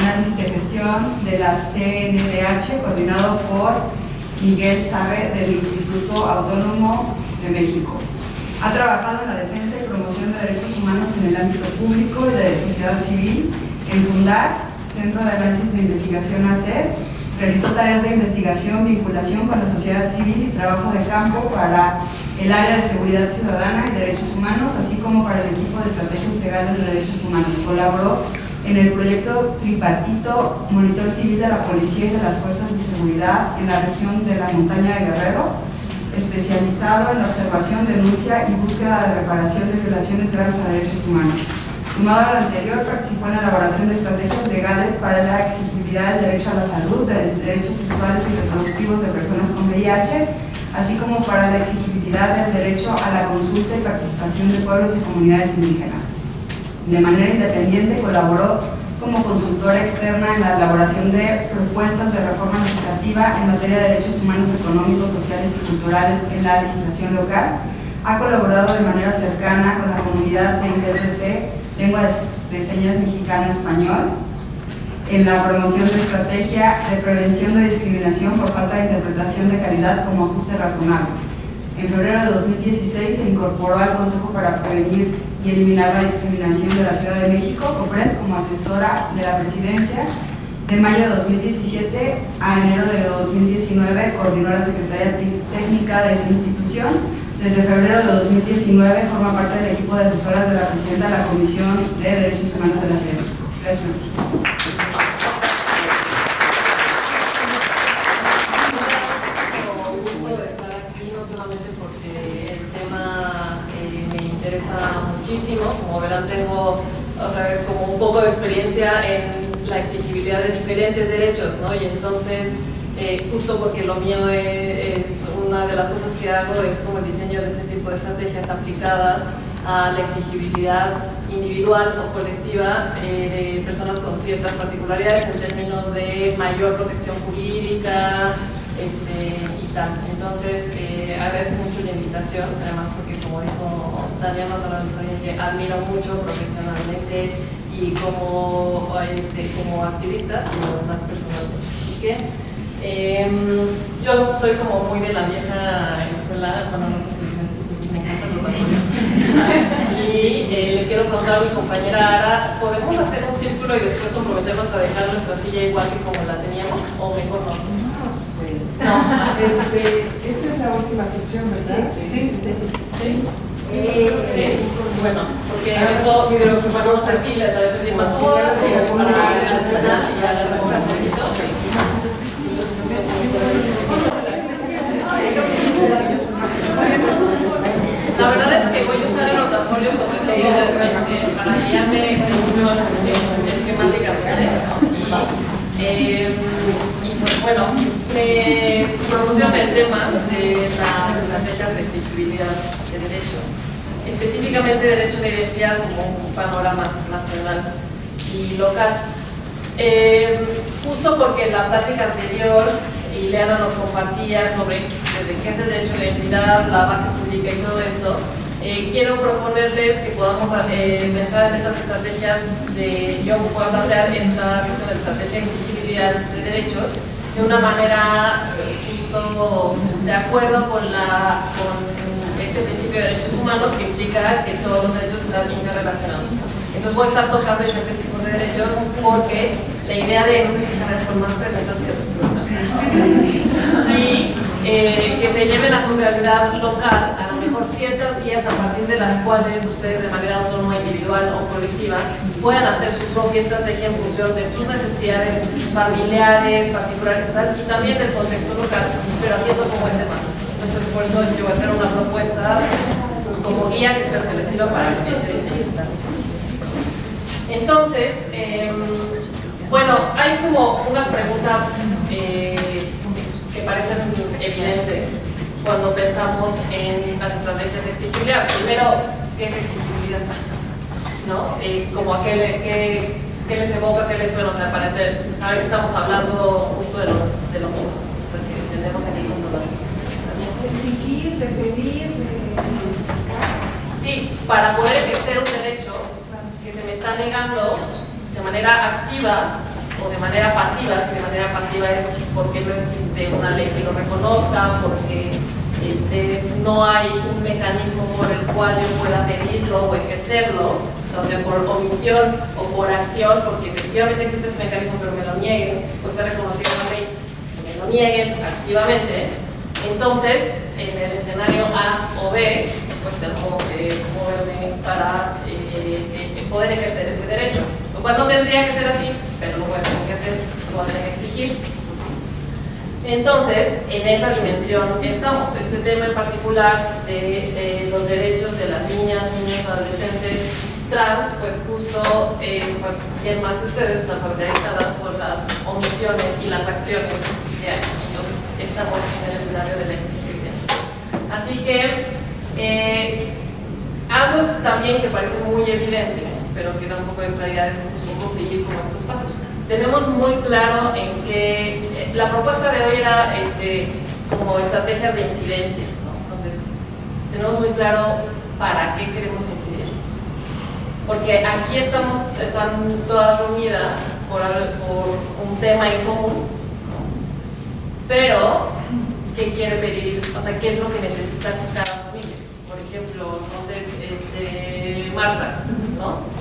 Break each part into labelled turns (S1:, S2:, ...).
S1: análisis de gestión de la CNDH, coordinado por Miguel Sarre del Instituto Autónomo de México. Ha trabajado en la defensa y promoción de derechos humanos en el ámbito público y de sociedad civil en Fundar, Centro de Análisis de Investigación ACEP. Realizó tareas de investigación, vinculación con la sociedad civil y trabajo de campo para el área de seguridad ciudadana y derechos humanos, así como para el equipo de estrategias legales de derechos humanos. Colaboró en el proyecto tripartito Monitor Civil de la Policía y de las Fuerzas de Seguridad en la región de la Montaña de Guerrero, especializado en la observación, denuncia y búsqueda de reparación de violaciones graves a derechos humanos. Sumado a lo anterior, participó en la elaboración de estrategias legales para la exigibilidad del derecho a la salud, de derechos sexuales y reproductivos de personas con VIH, así como para la exigibilidad del derecho a la consulta y participación de pueblos y comunidades indígenas. De manera independiente, colaboró como consultora externa en la elaboración de propuestas de reforma legislativa en materia de derechos humanos, económicos, sociales y culturales en la legislación local. Ha colaborado de manera cercana con la comunidad de intérprete lengua de señas mexicana-español en la promoción de estrategia de prevención de discriminación por falta de interpretación de calidad como ajuste razonable. En febrero de 2016 se incorporó al Consejo para Prevenir y Eliminar la Discriminación de la Ciudad de México, COPRED, como asesora de la presidencia. De mayo de 2017 a enero de 2019 coordinó la Secretaría Técnica de esa institución. Desde febrero de 2019 forma parte del equipo de asesoras de la presidenta de la Comisión de Derechos Humanos de la Ciudad de México. Gracias.
S2: Muchísimo, como verán tengo como un poco de experiencia en la exigibilidad de diferentes derechos, ¿no? Y entonces justo porque lo mío es una de las cosas que hago es como el diseño de este tipo de estrategias aplicadas a la exigibilidad individual o colectiva de personas con ciertas particularidades en términos de mayor protección jurídica y tal. Entonces agradezco mucho la invitación, además porque como dijo Tania, no solamente es alguien que admiro mucho profesionalmente y como activista, sino más personalmente. Así que yo soy como muy de la vieja escuela, bueno, no sé si me encantan los datos. Y le quiero preguntar a mi compañera Ara, ¿podemos hacer un círculo y después comprometernos a dejar nuestra silla igual que como la teníamos? ¿O mejor no?
S3: No sé.
S2: No.
S3: Esta es la última sesión, ¿verdad?
S2: Sí. Bueno, porque eso vamos así, les a veces más cómodas para al final y ya la respuesta. La verdad es que voy a usar el rotafolio sobre todo para guiarme esquemáticamente. Y pues bueno, me promociona el tema de las estrategias de exigibilidad de derechos, específicamente derecho de identidad como un panorama nacional y local. Justo porque en la plática anterior Ileana nos compartía sobre desde qué es el derecho a la identidad, la base pública y todo esto, quiero proponerles que podamos pensar en estas estrategias yo puedo plantear esta cuestión de estrategia de exigibilidad de derechos de una manera justo de acuerdo con este principio de derechos humanos que implica que todos los derechos están interrelacionados. Entonces voy a estar tocando diferentes tipos de derechos porque la idea de esto es que se hagan con más preguntas que respuestas y que se lleven a su realidad local, a lo mejor ciertas guías a partir de las cuales ustedes de manera autónoma, individual o colectiva puedan hacer su propia estrategia en función de sus necesidades familiares, particulares y también del contexto local, pero haciendo como ese marco. Entonces por eso yo voy a hacer una propuesta como guía que espero que les sirva para que se decida. Entonces, bueno, hay como unas preguntas que parecen evidentes cuando pensamos en las estrategias de exigibilidad. Primero, ¿qué es exigibilidad? ¿No? Como a qué les evoca, qué les suena, o sea, para saber que estamos hablando justo de lo mismo, o sea, que entendemos en qué estamos hablando.
S3: Exigir, de pedir,
S2: Sí, para poder ejercer un derecho que se me está negando de manera activa o de manera pasiva, que de manera pasiva es porque no existe una ley que lo reconozca, porque no hay un mecanismo por el cual yo pueda pedirlo o ejercerlo, o sea, por omisión o por acción, porque efectivamente existe ese mecanismo, pero me lo nieguen, o está reconocido en la ley, me lo nieguen activamente. Entonces, en el escenario A o B, pues tengo que moverme para poder ejercer ese derecho, lo cual no tendría que ser así, pero lo voy a tener que hacer, lo voy a tener que exigir. Entonces, en esa dimensión estamos. Este tema en particular de los derechos de las niñas, niños, adolescentes trans, pues justo, ¿quién más que ustedes están familiarizadas con las omisiones y las acciones que hay? Entonces, estamos en el escenario de la exigibilidad. Así que, algo también que parece muy evidente, pero que da un poco de claridad, es un poco seguir como estos pasos. Tenemos muy claro en que la propuesta de hoy era como estrategias de incidencia, ¿no? Entonces, tenemos muy claro para qué queremos incidir. Porque aquí están todas reunidas por un tema en común, ¿no? Pero, ¿qué quiere pedir? O sea, ¿qué es lo que necesita cada familia? Por ejemplo, no sé, Marta, ¿no?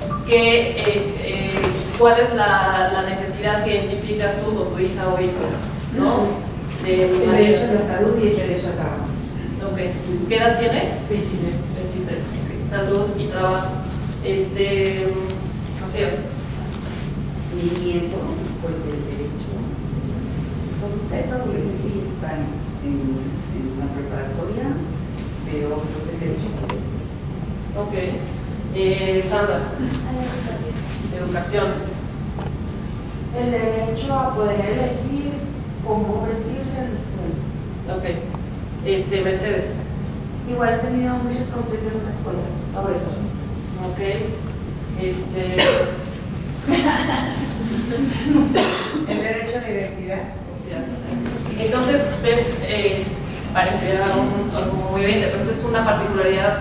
S2: ¿Cuál es la necesidad que identificas tú con tu hija o hijo? ¿No?
S3: El derecho a la salud y el derecho al trabajo.
S2: Okay. ¿Qué edad tiene?
S3: 23.
S2: 23. Okay. Salud y trabajo. No sé.
S4: Mi nieto, pues el derecho, es adolescente y está en una preparatoria, pero pues el derecho sí.
S2: Ok. Sandra. Educación.
S5: El derecho a poder elegir cómo vestirse en la escuela.
S2: Ok. Mercedes.
S5: Igual he tenido muchos conflictos en la escuela sobre eso.
S2: Ok.
S1: El derecho a la identidad.
S2: Entonces, parecería algo muy evidente, pero esto es una particularidad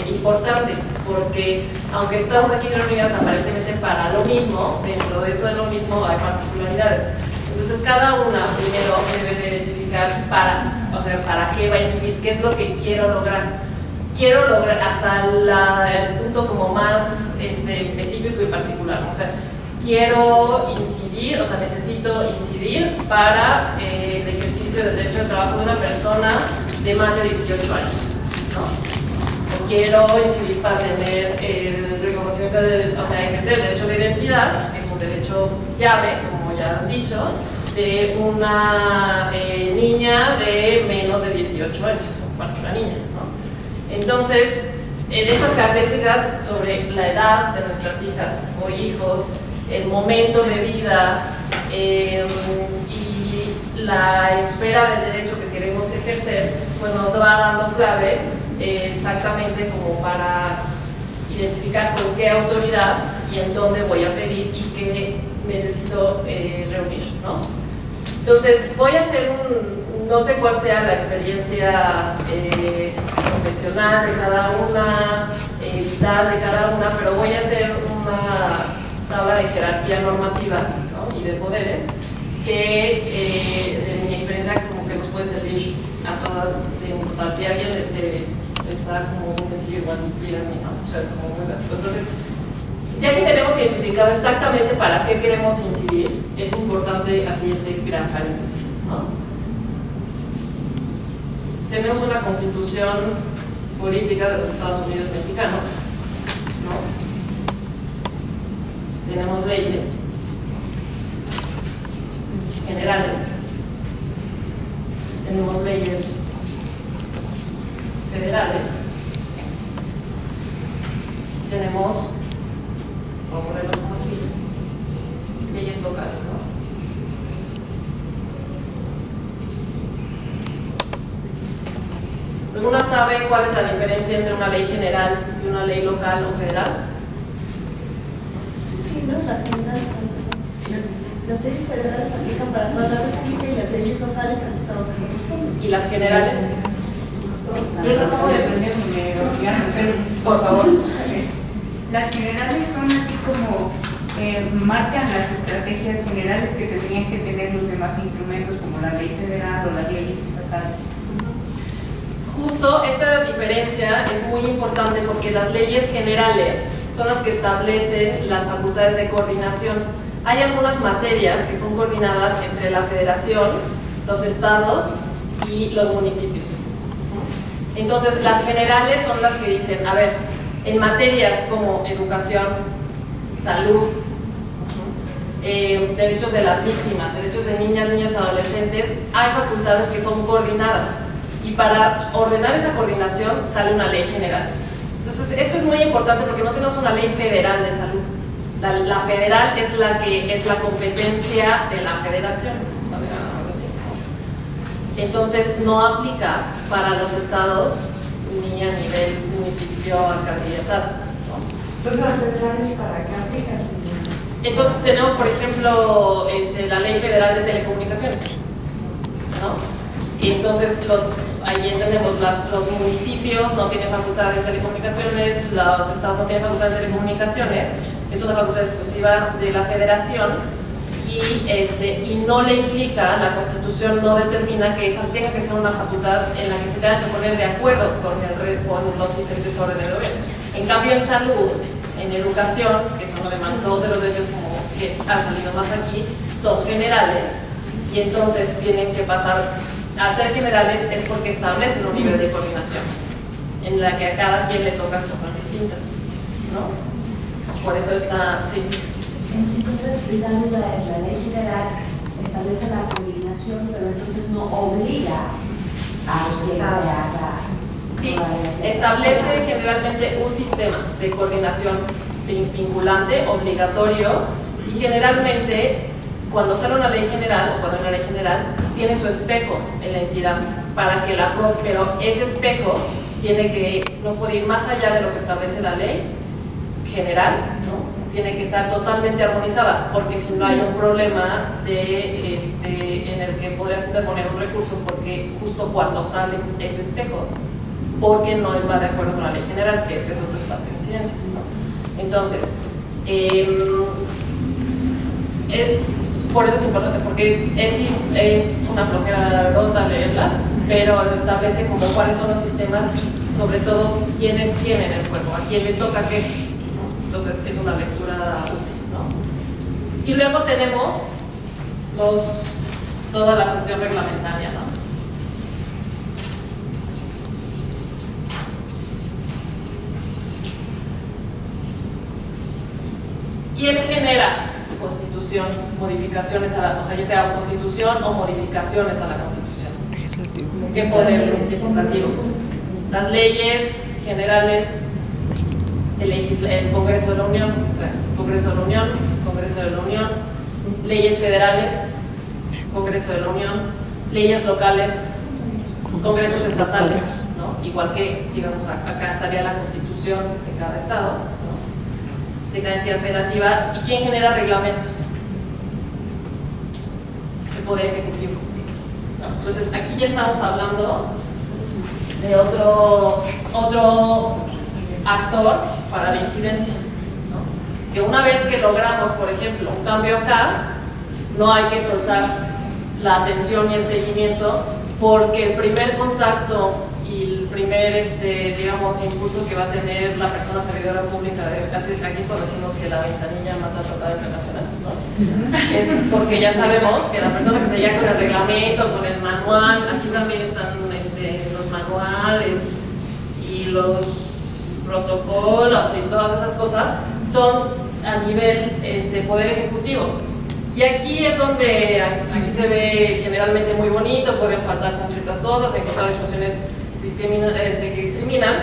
S2: importante, porque aunque estamos aquí reunidas aparentemente para lo mismo, dentro de eso de lo mismo hay particularidades. Entonces, cada una primero debe de identificar para qué va a incidir, qué es lo que quiero lograr. Quiero lograr hasta el punto como más específico y particular, o sea, quiero incidir, o sea, necesito incidir para el ejercicio del derecho de trabajo de una persona de más de 18 años, ¿no? O quiero incidir para tener el reconocimiento, o sea, ejercer el derecho de identidad, que es un derecho llave, como ya han dicho, de una niña de menos de 18 años, bueno, una niña, ¿no? Entonces, en estas características sobre la edad de nuestras hijas o hijos, el momento de vida y la esfera del derecho que queremos ejercer, pues nos va dando claves exactamente como para identificar con qué autoridad y en dónde voy a pedir y qué necesito reunir, ¿no? Entonces, voy a hacer no sé cuál sea la experiencia profesional de cada una, vital de cada una, pero voy a hacer una tabla de jerarquía normativa, ¿no? Y de poderes que en mi experiencia como que nos puede servir a todas, sin importar si alguien está como muy sencillo, igual díganme, ¿no? O sea, como muy básico. Entonces, ya que tenemos identificado exactamente para qué queremos incidir, es importante así gran paréntesis, ¿no? Tenemos una constitución política de los Estados Unidos mexicanos, ¿no? Tenemos leyes generales, tenemos leyes federales, tenemos, vamos a ponerlo como así, leyes locales, ¿no? ¿Alguna sabe cuál es la diferencia entre una ley general y una ley local o federal?
S5: Sí, no, la general. Las leyes federales aplican para toda la República y las leyes locales al Estado de México.
S2: ¿Y las generales?
S6: Yo lo acabo de aprender y me voy a hacer.
S2: Por favor.
S6: Las generales son así como
S3: marcan las estrategias generales que tendrían que tener los demás instrumentos como la ley federal o las leyes estatales.
S2: Justo esta diferencia es muy importante porque las leyes generales son las que establecen las facultades de coordinación. Hay algunas materias que son coordinadas entre la federación, los estados y los municipios. Entonces, las generales son las que dicen, a ver, en materias como educación, salud, derechos de las víctimas, derechos de niñas, niños y adolescentes, hay facultades que son coordinadas. Y para ordenar esa coordinación sale una ley general. Entonces, esto es muy importante porque no tenemos una ley federal de salud. La federal es la que es la competencia de la federación. Entonces, no aplica para los estados ni a nivel municipio, alcaldía y tal.
S4: Pues las federales para qué aplican.
S2: Entonces, tenemos, por ejemplo, la Ley Federal de Telecomunicaciones, ¿no? Y entonces, ahí entendemos, los municipios no tienen facultad de telecomunicaciones, los estados no tienen facultad de telecomunicaciones, es una facultad exclusiva de la federación y no le implica, la Constitución no determina que esa tenga que ser una facultad en la que se tenga que poner de acuerdo con los diferentes órdenes de gobierno. En cambio, en salud, en educación, que son además dos de los derechos como que han salido más aquí, son generales y entonces tienen que pasar. Al ser generales es porque establecen un nivel de coordinación en la que a cada quien le tocan cosas distintas, ¿no? Por eso está, sí.
S5: Entonces, la duda es, la ley general establece la coordinación, pero entonces no obliga a que se haga.
S2: Sí, establece generalmente un sistema de coordinación vinculante, obligatorio, y generalmente cuando sale una ley general o cuando hay una ley general tiene su espejo en la entidad para que pero ese espejo no puede ir más allá de lo que establece la ley general, ¿no? Tiene que estar totalmente armonizada, porque si no hay un problema en el que podrías interponer un recurso porque justo cuando sale ese espejo, porque no va de acuerdo con la ley general, que este es otro espacio de incidencia, ¿no? Entonces, por eso es importante, porque es una flojera rota leerlas, pero establece como cuáles son los sistemas y sobre todo quiénes tienen el juego, a quién le toca qué, ¿no? Entonces es una lectura útil, ¿no? Y luego tenemos toda la cuestión reglamentaria, ¿no? ¿Quién genera Constitución, modificaciones o sea, ya sea Constitución o modificaciones a la Constitución? ¿Qué poder legislativo? Las leyes generales, el Congreso de la Unión, o sea, Congreso de la Unión, leyes federales, Congreso de la Unión, leyes locales, congresos estatales, ¿no? Igual que, digamos, acá estaría la Constitución de cada estado, ¿no? De cada entidad federativa. ¿Y quién genera reglamentos? El Poder Ejecutivo, ¿no? Entonces, aquí ya estamos hablando de otro actor para la incidencia, ¿no? Que una vez que logramos, por ejemplo, un cambio acá, no hay que soltar la atención y el seguimiento, porque el primer contacto y el primer, digamos, impulso que va a tener la persona servidora pública, aquí es cuando decimos que la ventanilla mata al tratado internacional, ¿no? Es porque ya sabemos que la persona que se halla con el reglamento, con el manual, aquí también están los manuales y los protocolos y todas esas cosas, son a nivel Poder Ejecutivo. Y aquí es donde, aquí se ve generalmente muy bonito, pueden faltar con ciertas cosas, encontrar expresiones que discriminan,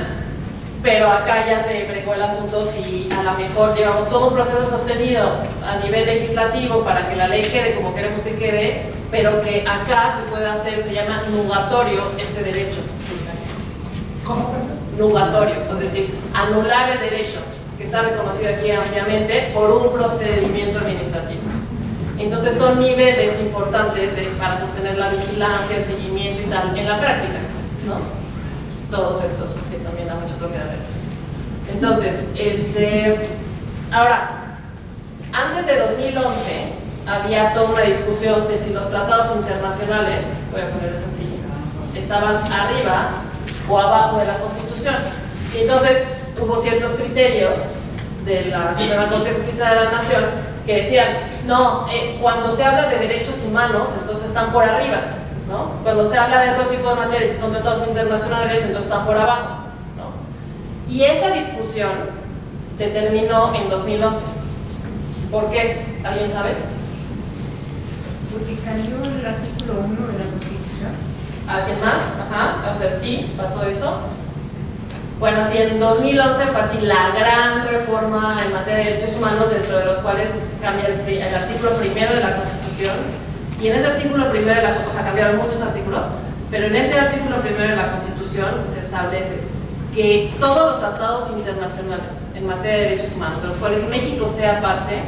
S2: pero acá ya se bregó el asunto si a lo mejor llevamos todo un proceso sostenido a nivel legislativo para que la ley quede como queremos que quede, pero que acá se puede hacer, se llama nugatorio este derecho.
S5: ¿Cómo?
S2: Nugatorio, es decir, anular el derecho que está reconocido aquí ampliamente por un procedimiento administrativo. Entonces son niveles importantes para sostener la vigilancia, el seguimiento y tal en la práctica, ¿no? Todos estos que también da mucha propiedad de ellos. Entonces, ahora, Antes de 2011 había toda una discusión de si los tratados internacionales, voy a ponerlos así, estaban arriba o abajo de la Constitución. Y entonces hubo ciertos criterios de la Suprema Corte de Justicia de la Nación que decían, no, cuando se habla de derechos humanos, entonces están por arriba, ¿no? Cuando se habla de otro tipo de materias, si son tratados internacionales, entonces están por abajo, ¿no? Y esa discusión se terminó en 2011. ¿Por qué? ¿Alguien sabe?
S3: Porque cambió el artículo 1 de la Constitución.
S2: ¿Alguien más? Ajá, o sea, sí, pasó eso. Bueno, sí, en 2011 fue así la gran reforma en materia de derechos humanos, dentro de los cuales se cambia el artículo primero de la Constitución. Y en ese artículo primero de la Constitución, o sea, cambiaron muchos artículos, pero en ese artículo primero de la Constitución se establece que todos los tratados internacionales en materia de derechos humanos, de los cuales México sea parte,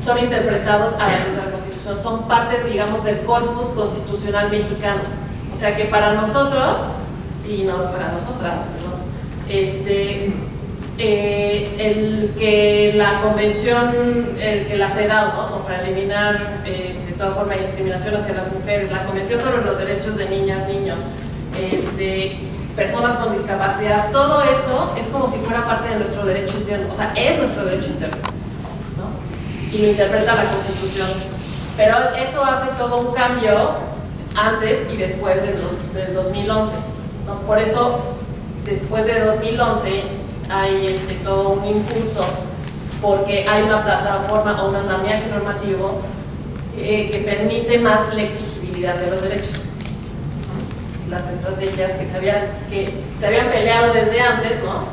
S2: son interpretados a la luz de la Constitución, son parte, digamos, del corpus constitucional mexicano. O sea que para nosotros, y no para nosotras, ¿no? El que la convención, el que la CEDAW, ¿no? Para eliminar toda forma de discriminación hacia las mujeres, la convención sobre los derechos de niñas, niños, personas con discapacidad, todo eso es como si fuera parte de nuestro derecho interno, o sea, es nuestro derecho interno, ¿no? Y lo interpreta la Constitución. Pero eso hace todo un cambio antes y después del 2011, ¿no? Por eso, después de 2011, hay todo un impulso, porque hay una plataforma o un andamiaje normativo que permite más la exigibilidad de los derechos. Las estrategias que se habían peleado desde antes, ¿no?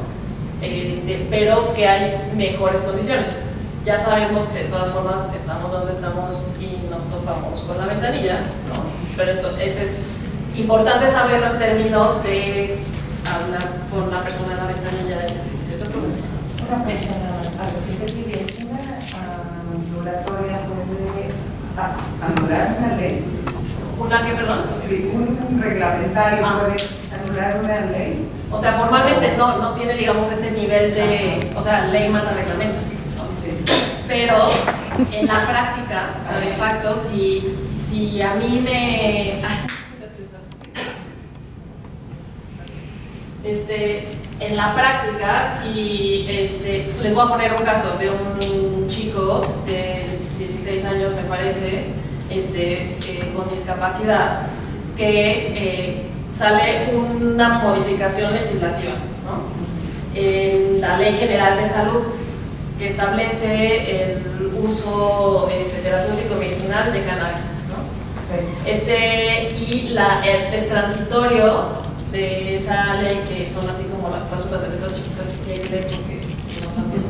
S2: Pero que hay mejores condiciones. Ya sabemos que de todas formas estamos donde estamos y nos topamos con la ventanilla, ¿no? Pero entonces es importante saberlo en términos de hablar con la persona en la ventanilla y decir ciertas cosas.
S4: Una pregunta nada más. A ver, si te pide una anulatoria puede anular una ley.
S2: ¿Una qué, perdón?
S4: Un reglamentario puede anular una ley.
S2: O sea, formalmente no tiene, digamos, ese nivel de, o sea, ley mata reglamento, ¿no?
S4: Sí.
S2: Pero en la práctica, o sea, de facto, si a mí me... en la práctica, si les voy a poner un caso de un chico de 16 años, me parece, con discapacidad, que sale una modificación legislativa, ¿no? En la Ley General de Salud, que establece el uso terapéutico medicinal de cannabis, ¿no? Y el transitorio de esa ley, que son así como las cláusulas de letras chiquitas que sí hay que leer porque si no también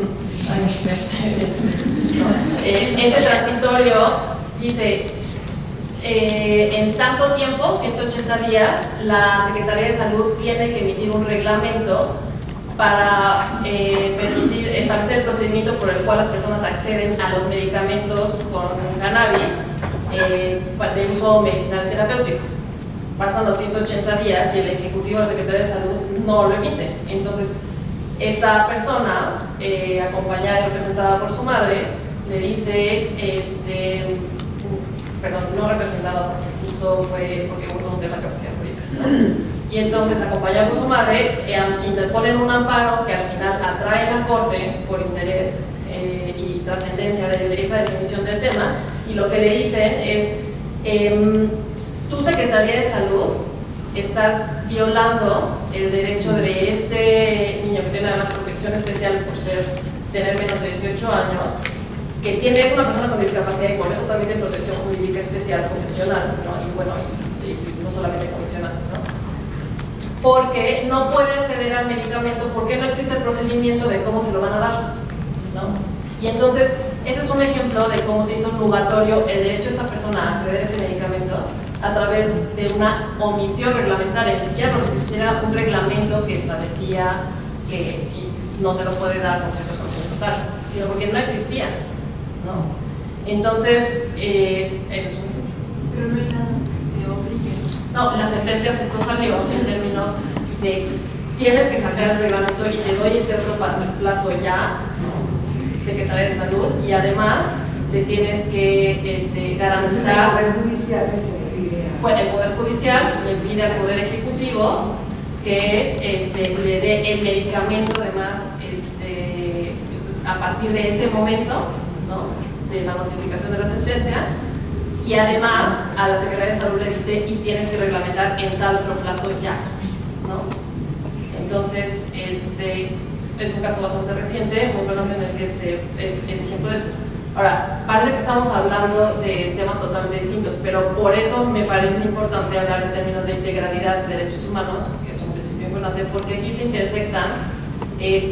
S2: ese transitorio dice en tanto tiempo, 180 días, la Secretaría de Salud tiene que emitir un reglamento para permitir establecer el procedimiento por el cual las personas acceden a los medicamentos con cannabis de uso medicinal terapéutico. Pasan los 180 días y el Ejecutivo de la Secretaría de Salud no lo emite. Entonces, esta persona, acompañada y representada por su madre, le dice, perdón, no representada porque justo fue porque hubo un tema de capacidad política, ¿no? Y entonces, acompañada por su madre, interponen un amparo que al final atrae a la Corte por interés y trascendencia de esa definición del tema, y lo que le dicen es, tu Secretaría de Salud estás violando el derecho de este niño que tiene además protección especial por tener menos de 18 años, que es una persona con discapacidad y por eso también tiene protección jurídica especial convencional, ¿no? Y bueno, y no solamente convencional, ¿no? Porque no puede acceder al medicamento porque no existe el procedimiento de cómo se lo van a dar, ¿no? Y entonces, ese es un ejemplo de cómo se hizo nugatorio el derecho de esta persona a acceder a ese medicamento a través de una omisión reglamentaria. Ni siquiera porque existiera un reglamento que establecía que sí, no te lo puede dar con cierta condición total, sino porque no existía, ¿no? Entonces, ese es un ejemplo.
S1: Pero no hay nada que obligue.
S2: No, la sentencia justo salió en términos de tienes que sacar el reglamento y te doy este otro plazo ya, Secretaría de Salud, y además le tienes que garantizar.
S4: El Poder Judicial
S2: El Poder Judicial le pide al Poder Ejecutivo que le dé el medicamento, además, a partir de ese momento, ¿no?, de la notificación de la sentencia, y además a la Secretaría de Salud le dice y tienes que reglamentar en tal otro plazo ya, ¿no? Entonces, es un caso bastante reciente, muy importante, en el que es ejemplo de esto. Ahora, parece que estamos hablando de temas totalmente distintos, pero por eso me parece importante hablar en términos de integralidad de derechos humanos, que es un principio importante, porque aquí se intersectan,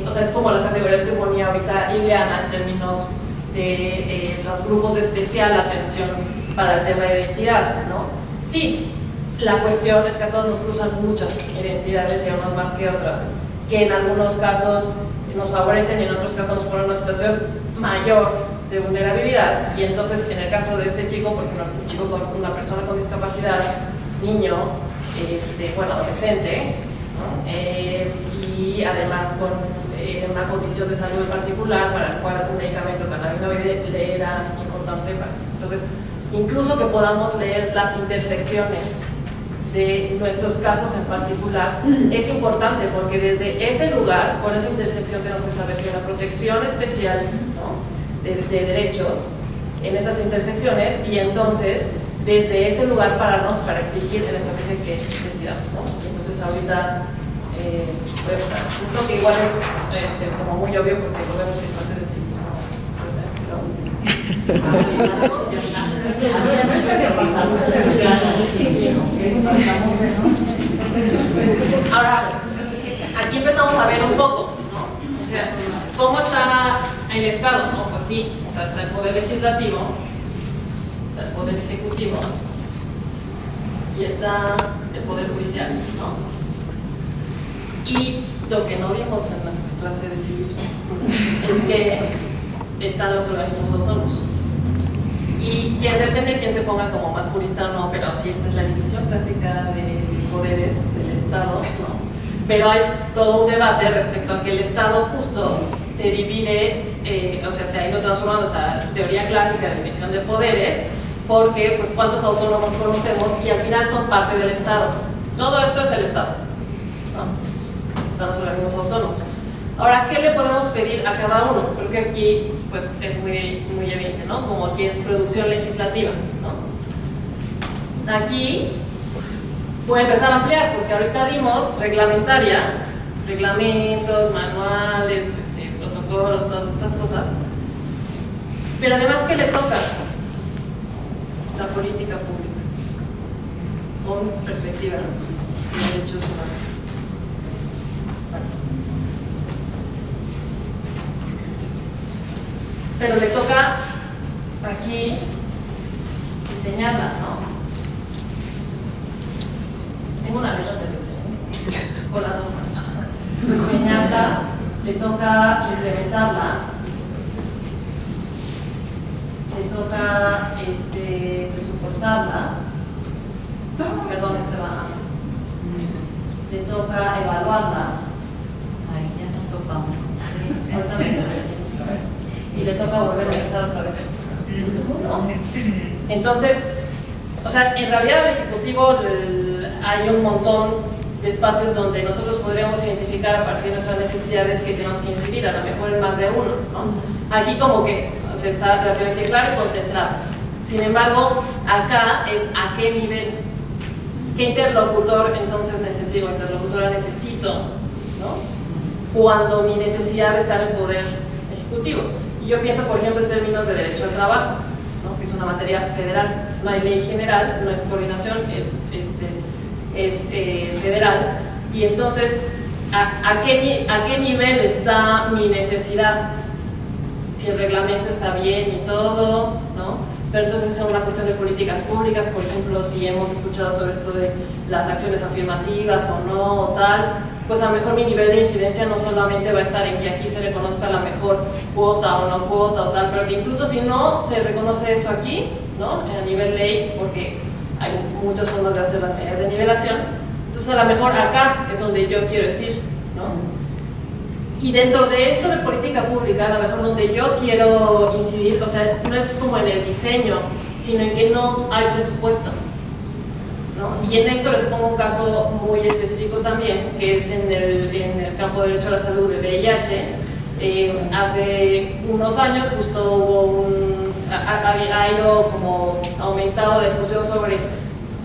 S2: o sea, es como las categorías que ponía ahorita Ileana en términos de los grupos de especial atención para el tema de identidad, ¿no? Sí, la cuestión es que a todos nos cruzan muchas identidades y a unos más que otras, que en algunos casos nos favorecen y en otros casos nos ponen en una situación mayor de vulnerabilidad, y entonces en el caso de este chico, porque un chico una persona con discapacidad, niño, adolescente, ¿no? Y además con una condición de salud particular para el cual un medicamento cannabinoide le era importante. Entonces, incluso que podamos leer las intersecciones de nuestros casos en particular, es importante, porque desde ese lugar, con esa intersección, tenemos que saber que la protección especial, ¿no?, de derechos en esas intersecciones, y entonces desde ese lugar pararnos para exigir en la estrategia que decidamos, ¿no? Entonces ahorita voy a empezar. Esto que igual es como muy obvio porque lo vemos en fase de civismo, no sé, pero ahora aquí empezamos a ver un poco, ¿no? O sea, ¿cómo está el Estado? No, pues sí, o sea, está el Poder Legislativo, está el Poder Ejecutivo y está el Poder Judicial, ¿no? Y lo que no vimos en nuestra clase de civismo es que están los organismos autónomos. Y depende de quién se ponga como más purista o no, pero sí, esta es la división clásica de poderes del Estado, ¿no? Pero hay todo un debate respecto a que el Estado justo se divide, o sea, se ha ido transformando esa teoría clásica de división de poderes, porque pues cuántos autónomos conocemos y al final son parte del Estado. Todo esto es el Estado, ¿no? Están los organismos autónomos. Ahora, ¿qué le podemos pedir a cada uno? Creo que aquí pues es muy evidente, ¿no? Como aquí es producción legislativa, ¿no? Aquí voy a empezar a ampliar, porque ahorita vimos reglamentaria, reglamentos, manuales, protocolos, todas estas cosas. Pero además, ¿qué le toca? La política pública, con perspectiva de derechos humanos. Bueno. Pero le toca aquí diseñarla, ¿no? Tengo una letra terrible, con las dos. Diseñarla, le toca implementarla, le toca presupuestarla, perdón, le toca evaluarla. Ahí ya nos topamos. Y le toca volver a empezar otra vez, ¿no? Entonces, o sea, en realidad el Ejecutivo hay un montón de espacios donde nosotros podríamos identificar a partir de nuestras necesidades que tenemos que incidir, a lo mejor en más de uno, ¿no? Aquí como que, o sea, está relativamente claro y concentrado. Sin embargo, acá es a qué nivel, qué interlocutor entonces necesito, interlocutora necesito, ¿no? Cuando mi necesidad está en el Poder Ejecutivo. Y yo pienso, por ejemplo, en términos de derecho al trabajo, ¿no? Que es una materia federal, no hay ley general, no es coordinación, es federal. Y entonces, ¿a qué nivel está mi necesidad? Si el reglamento está bien y todo, ¿no? Pero entonces es una cuestión de políticas públicas, por ejemplo, si hemos escuchado sobre esto de las acciones afirmativas o no, o tal, pues a lo mejor mi nivel de incidencia no solamente va a estar en que aquí se reconozca la mejor cuota o no cuota o tal, pero que incluso si no se reconoce eso aquí, ¿no? A nivel ley, porque hay muchas formas de hacer las medidas de nivelación, entonces a lo mejor acá es donde yo quiero decir, ¿no? Y dentro de esto de política pública, a lo mejor donde yo quiero incidir, o sea, no es como en el diseño, sino en que no hay presupuesto, ¿no? Y en esto les pongo un caso muy específico también, que es en el campo de derecho a la salud de VIH. Hace unos años justo hubo ha ido como aumentado la discusión sobre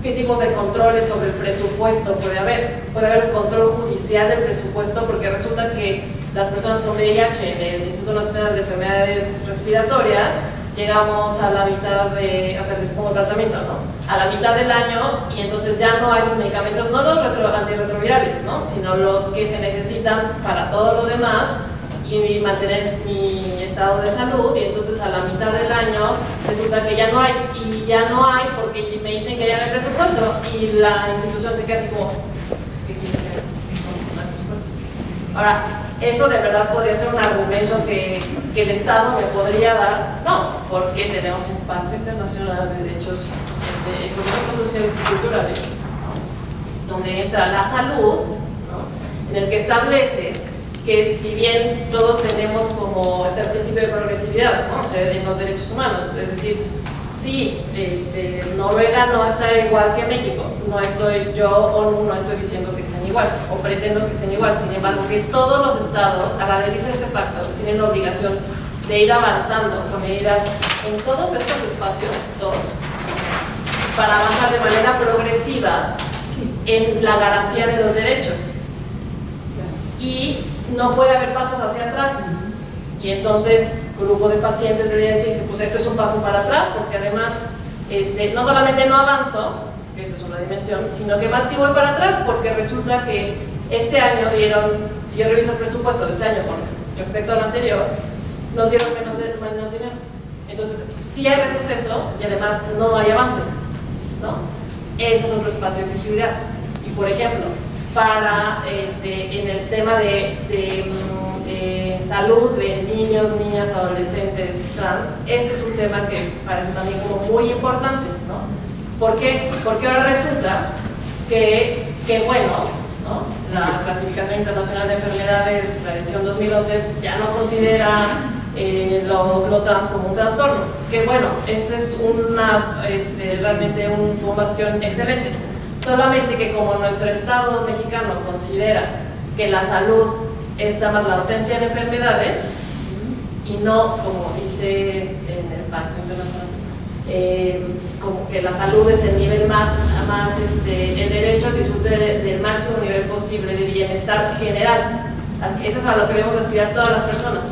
S2: qué tipos de controles sobre el presupuesto puede haber. Puede haber un control judicial del presupuesto, porque resulta que las personas con VIH en el Instituto Nacional de Enfermedades Respiratorias llegamos a la mitad de, o sea, les pongo el tratamiento, ¿no? A la mitad del año, y entonces ya no hay los medicamentos, no los antirretrovirales, ¿no? Sino los que se necesitan para todo lo demás y mantener mi estado de salud, y entonces a la mitad del año resulta que ya no hay, y ya no hay porque me dicen que ya no hay presupuesto, y la institución se queda así como, ¿qué quiere hacer? No hay presupuesto. Ahora, eso de verdad podría ser un argumento que el Estado me podría dar, no, porque tenemos un pacto internacional de derechos económicos, sociales y culturales, ¿no? Donde entra la salud, ¿no? En el que establece que si bien todos tenemos como el principio de progresividad, ¿no? O sea, en los derechos humanos, es decir, sí, Noruega no está igual que México, ONU no estoy diciendo que estén igual, o pretendo que estén igual, sin embargo, que todos los estados, al adherirse a este pacto, tienen la obligación de ir avanzando con medidas en todos estos espacios, todos, para avanzar de manera progresiva en la garantía de los derechos. Y no puede haber pasos hacia atrás. Y entonces, grupo de pacientes de VIH dice, pues esto es un paso para atrás, porque además, no solamente no avanzo, esa es una dimensión, sino que más sí voy para atrás, porque resulta que este año dieron, si yo reviso el presupuesto de este año con respecto al anterior, nos dieron menos dinero. Entonces, sí hay retroceso y además no hay avance, ¿no? Ese es otro espacio de exigibilidad. Y por ejemplo, para en el tema de salud de niños, niñas, adolescentes trans, este es un tema que parece también como muy importante, ¿no? ¿Por qué? Porque ahora resulta que bueno, ¿no? La clasificación internacional de enfermedades, la edición 2011, ya no considera lo trans como un trastorno, que bueno, ese es realmente un bastión excelente. Solamente que como nuestro Estado mexicano considera que la salud es nada más la ausencia de enfermedades, y no, como dice en el Pacto Internacional, como que la salud es el nivel más el derecho al disfrute del máximo nivel posible de bienestar general. Eso es a lo que debemos aspirar todas las personas.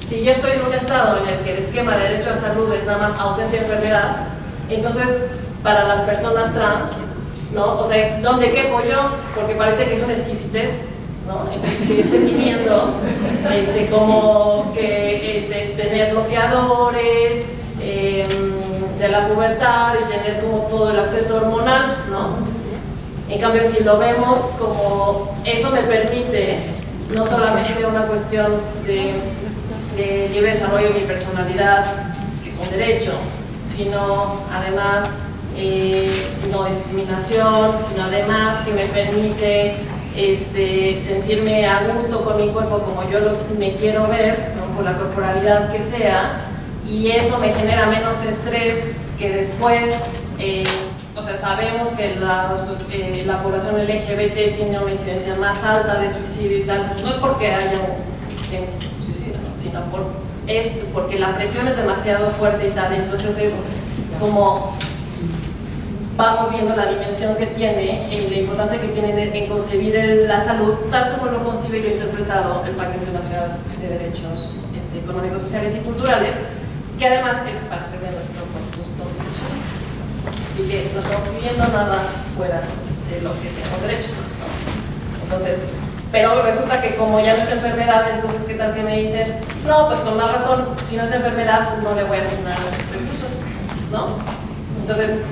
S2: Si yo estoy en un estado en el que el esquema de derecho a salud es nada más ausencia de enfermedad, entonces para las personas trans, ¿no? O sea, ¿dónde quepo yo? Porque parece que es una exquisitez, ¿no? Entonces, que yo estoy pidiendo como que tener bloqueadores de la pubertad y tener como todo el acceso hormonal, ¿no? En cambio, si lo vemos como eso me permite no solamente una cuestión de libre desarrollo de mi personalidad, que es un derecho, sino además no discriminación, sino además que me permite sentirme a gusto con mi cuerpo como yo me quiero ver, ¿no? Con la corporalidad que sea, y eso me genera menos estrés que después, o sea, sabemos que la población LGBT tiene una incidencia más alta de suicidio y tal, no es porque haya un suicidio, ¿no? Sino porque la presión es demasiado fuerte y tal, entonces es como vamos viendo la dimensión que tiene y la importancia que tiene en concebir la salud, tal como lo concibe y lo ha interpretado el Pacto Internacional de Derechos Económicos, Sociales y Culturales, que además es parte de nuestro corpus constitucional. Así que no estamos pidiendo nada fuera de lo que tenemos derecho, ¿no? Entonces, pero resulta que como ya no es enfermedad, entonces ¿qué tal que me dicen? No, pues con más razón, si no es enfermedad, pues no le voy a asignar recursos, ¿no? Entonces,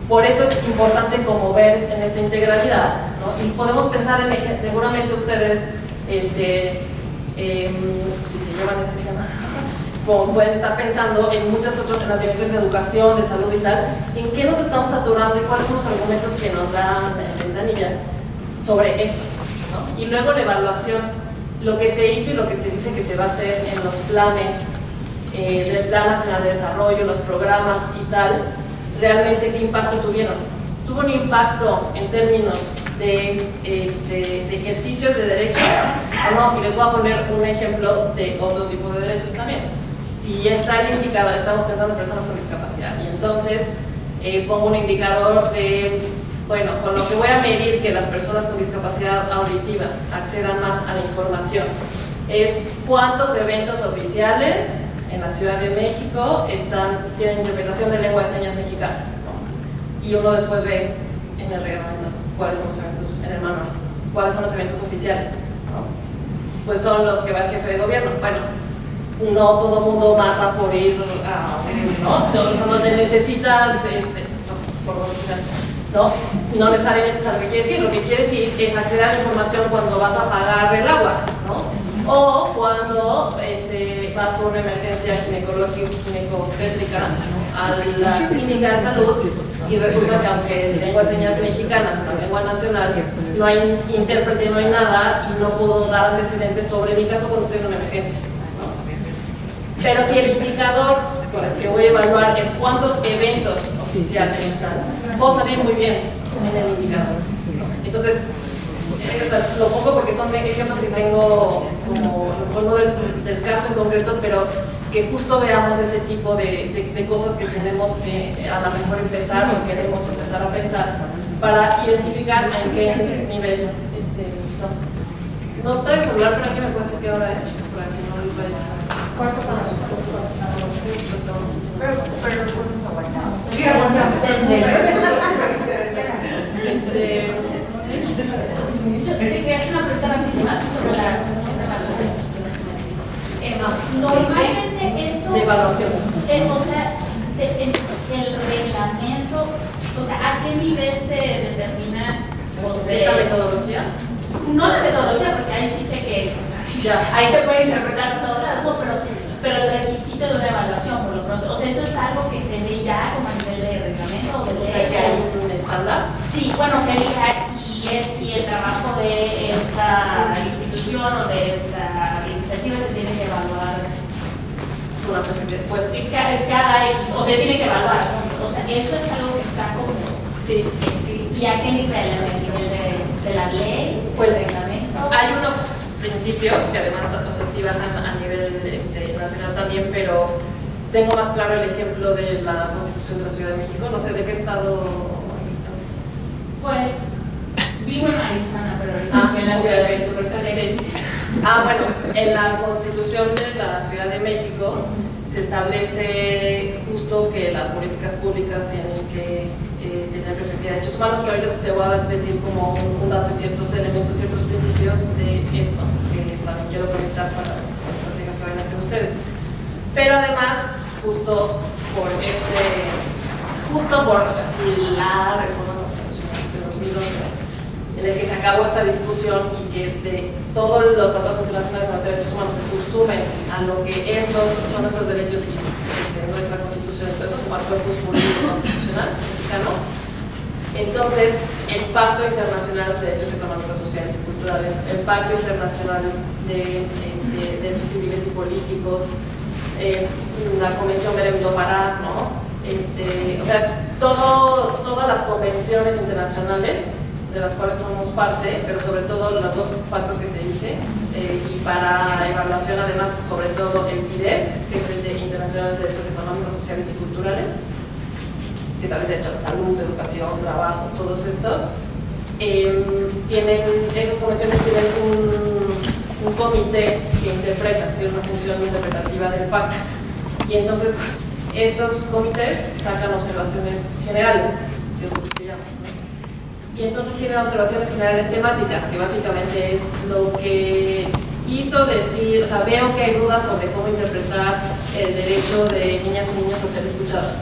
S2: por eso es importante como ver en esta integralidad, ¿no? Y podemos pensar en ejemplos, seguramente ustedes, si se llevan este tema, como pueden estar pensando en muchas otras, en las dimensiones de educación, de salud y tal, en qué nos estamos atorando y cuáles son los argumentos que nos dan en ventanilla sobre esto, ¿no? Y luego la evaluación lo que se hizo y lo que se dice que se va a hacer en los planes del Plan Nacional de Desarrollo, los programas y tal, realmente qué impacto tuvieron. Tuvo un impacto en términos de ejercicios de derechos, o no, y les voy a poner un ejemplo de otro tipo de derechos también. Si ya está el indicador, estamos pensando en personas con discapacidad, y entonces pongo un indicador de, bueno, con lo que voy a medir que las personas con discapacidad auditiva accedan más a la información, es cuántos eventos oficiales en la Ciudad de México tienen interpretación de lengua de señas mexicana, ¿no? Y uno después ve en el reglamento cuáles son los eventos, en el manual, cuáles son los eventos oficiales, ¿no? Pues son los que va el jefe de gobierno. Bueno, no todo el mundo mata por ir a, ¿no? O sea, no necesitas, no necesariamente es algo que quiere decir. Lo que quiere decir es acceder a la información cuando vas a pagar el agua, ¿no? O cuando vas por una emergencia gineco-obstétrica, ¿no? A la clínica de salud, y resulta que aunque en lengua de señas mexicanas, en la lengua nacional, no hay intérprete, no hay nada, y no puedo dar antecedentes sobre mi caso cuando estoy en una emergencia, ¿no? Pero si el indicador con el que voy a evaluar es cuántos eventos oficiales están, puedo salir muy bien en el indicador. Entonces, o sea, lo pongo porque son ejemplos que tengo como del caso en concreto, pero que justo veamos ese tipo de cosas que tenemos que a lo mejor empezar o queremos empezar a pensar para identificar en qué nivel. No traigo celular, pero aquí me puede decir qué hora es, para que no les vaya.
S6: ¿Cuánto para pero lo podemos aguantar.
S4: Sí, aguantamos.
S6: Te quería hacer una pregunta rapidísima sobre la cuestión de evaluación. Normalmente eso...
S2: De evaluación.
S6: O sea, el reglamento, o sea, ¿a qué nivel se determina?
S2: ¿Esta metodología?
S6: No la metodología, porque ahí sí sé que
S2: Ya.
S6: ahí se puede interpretar todos lados, pero el requisito de una evaluación, por lo pronto. O sea, eso es algo que se ve ya como a nivel de reglamento o de
S2: O sea, que hay un estándar.
S6: Sí, bueno, que diga, y el trabajo de esta institución o de esta iniciativa se tiene que evaluar.
S2: Pues
S6: Cada X, o sea, tiene que evaluar, ¿no? O sea, eso es algo que está como...
S2: sí.
S6: ¿Y a qué nivel? ¿A nivel de la ley?
S2: Pues
S6: ¿del reglamento?
S2: hay unos principios que además, o sea, sí bajan a nivel nacional también, pero tengo más claro el ejemplo de la Constitución de la Ciudad de México. No sé de qué estado estamos.
S6: Pues vivo en Arizona, pero
S2: En la Ciudad de México. Sí. Bueno, en la Constitución de la Ciudad de México se establece justo que las políticas públicas tienen que tener perspectiva de derechos humanos, que ahorita te voy a decir como un dato y ciertos elementos, ciertos principios de esto, que también quiero conectar para las estrategias que vayan a hacer ustedes. Pero además, justo por así la reforma constitucional de 2012, en el que se acabó esta discusión y que todos los tratados internacionales de derechos humanos se subsumen a lo que son nuestros derechos y nuestra constitución, entonces como al corpus jurídico constitucional mexicano. Entonces, el Pacto Internacional de Derechos Económicos, Sociales y Culturales, el Pacto Internacional de Derechos Civiles y Políticos, la Convención Belém do Pará, ¿no? O sea, todas las convenciones internacionales de las cuales somos parte, pero sobre todo los dos pactos que te dije, y para evaluación además sobre todo el PIDES, que es el de Internacional de Derechos Económicos, Sociales y Culturales, que establece derecho a la salud, educación, trabajo, todos estos, esas convenciones tienen un comité que interpreta, tiene una función interpretativa del pacto, y entonces estos comités sacan observaciones generales, que es lo que se llama, ¿no? Y entonces tienen observaciones generales temáticas, que básicamente es lo que quiso decir, o sea, veo que hay dudas sobre cómo interpretar el derecho de niñas y niños a ser escuchados.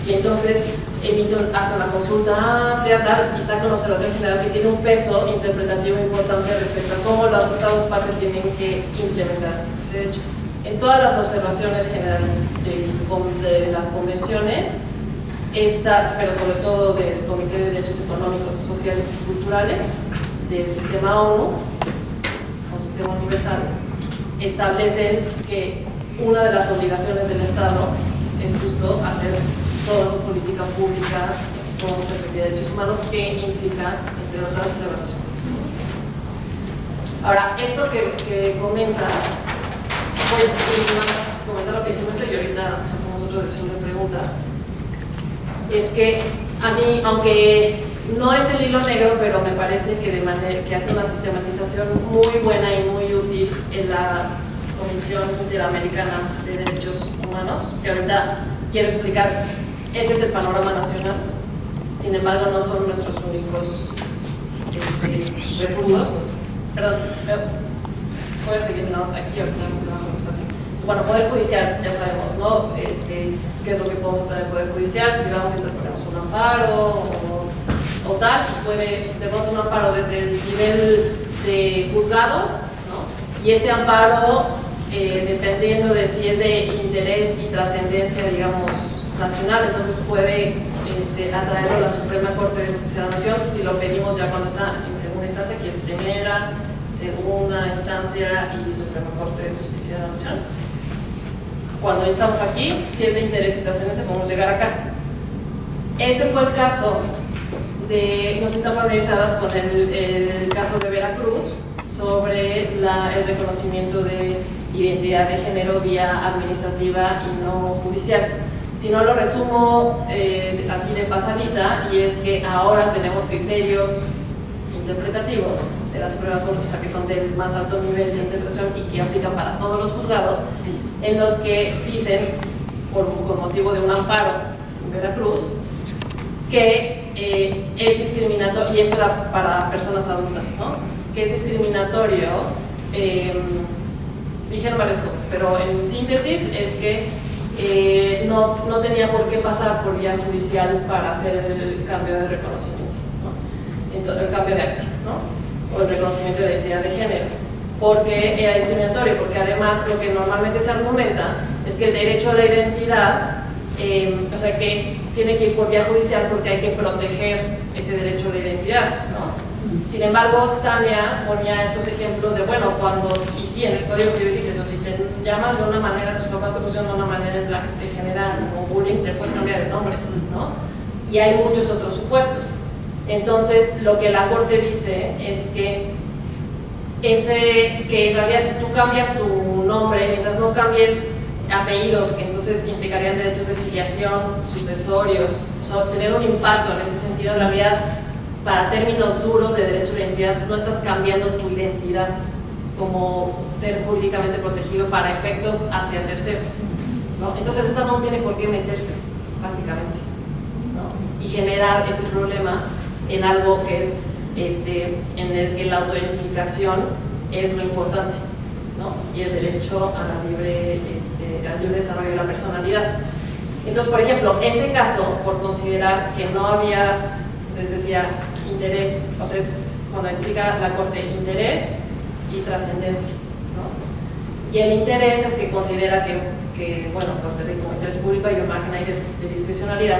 S2: Y entonces hace una consulta amplia tal, y saca una observación general que tiene un peso interpretativo importante respecto a cómo los estados parte tienen que implementar ese derecho. En todas las observaciones generales de las convenciones, pero sobre todo del Comité de Derechos Económicos, Sociales y Culturales del Sistema ONU, un sistema universal, establecen que una de las obligaciones del Estado es justo hacer toda su política pública con perspectiva de derechos humanos, que implica, entre otras, la evaluación. Ahora, esto que comentas, pues, comentar lo que hicimos esto y ahorita hacemos otra sesión de preguntas, es que a mí, aunque no es el hilo negro, pero me parece que hace una sistematización muy buena y muy útil en la Comisión Interamericana de Derechos Humanos, que ahorita quiero explicar. Este es el panorama nacional, sin embargo no son nuestros únicos recursos. Perdón, voy a seguir nada más aquí ahorita. Bueno, Poder Judicial, ya sabemos, ¿no? ¿Qué es lo que podemos obtener del Poder Judicial? Si vamos a interponer un amparo o tal, y tenemos un amparo desde el nivel de juzgados, ¿no? Y ese amparo, dependiendo de si es de interés y trascendencia, digamos, nacional, entonces puede atraerlo a la Suprema Corte de Justicia de la Nación si lo pedimos ya cuando está en segunda instancia, que es primera, segunda instancia y Suprema Corte de Justicia de la Nación. Cuando estamos aquí, si es de interés y trascendencia, podemos llegar acá. Este fue el caso no sé si están familiarizadas con el caso de Veracruz sobre el reconocimiento de identidad de género vía administrativa y no judicial. Si no, lo resumo así de pasadita, y es que ahora tenemos criterios interpretativos de la Suprema Corte, o sea, que son del más alto nivel de interpretación y que aplican para todos los juzgados, en los que dicen, con motivo de un amparo en Veracruz, que es discriminatorio, y esto era para personas adultas, ¿no? Que es discriminatorio, dijeron varias cosas, pero en síntesis es que no tenía por qué pasar por vía judicial para hacer el cambio de reconocimiento, ¿no? Entonces, el cambio de acta, ¿no? O el reconocimiento de identidad de género, porque era discriminatorio, porque además lo que normalmente se argumenta es que el derecho a la identidad, o sea, que tiene que ir por vía judicial porque hay que proteger ese derecho a la identidad, ¿no? Sin embargo, Tania ponía estos ejemplos de, bueno, y sí, en el Código Civil dice eso, si te llamas de una manera, tus papás te pusieron de una manera en la que te generan como bullying, te puedes cambiar el nombre, ¿no? Y hay muchos otros supuestos. Entonces, lo que la Corte dice es que en realidad si tú cambias tu nombre, mientras no cambies apellidos, que entonces implicarían derechos de filiación, sucesorios, o sea, tener un impacto en ese sentido, en realidad, para términos duros de derecho a la identidad, no estás cambiando tu identidad como ser jurídicamente protegido para efectos hacia terceros, ¿no? Entonces el Estado no tiene por qué meterse, básicamente, ¿no? Y generar ese problema en algo que es en el que la autoidentificación es lo importante, ¿no? Y el derecho a la libre desarrollo de la personalidad. Entonces, por ejemplo, ese caso, por considerar que no había, les decía, interés, o sea, es cuando identifica la Corte interés y trascendencia, ¿no? Y el interés es que considera que bueno, procede como interés público, hay un margen ahí de discrecionalidad,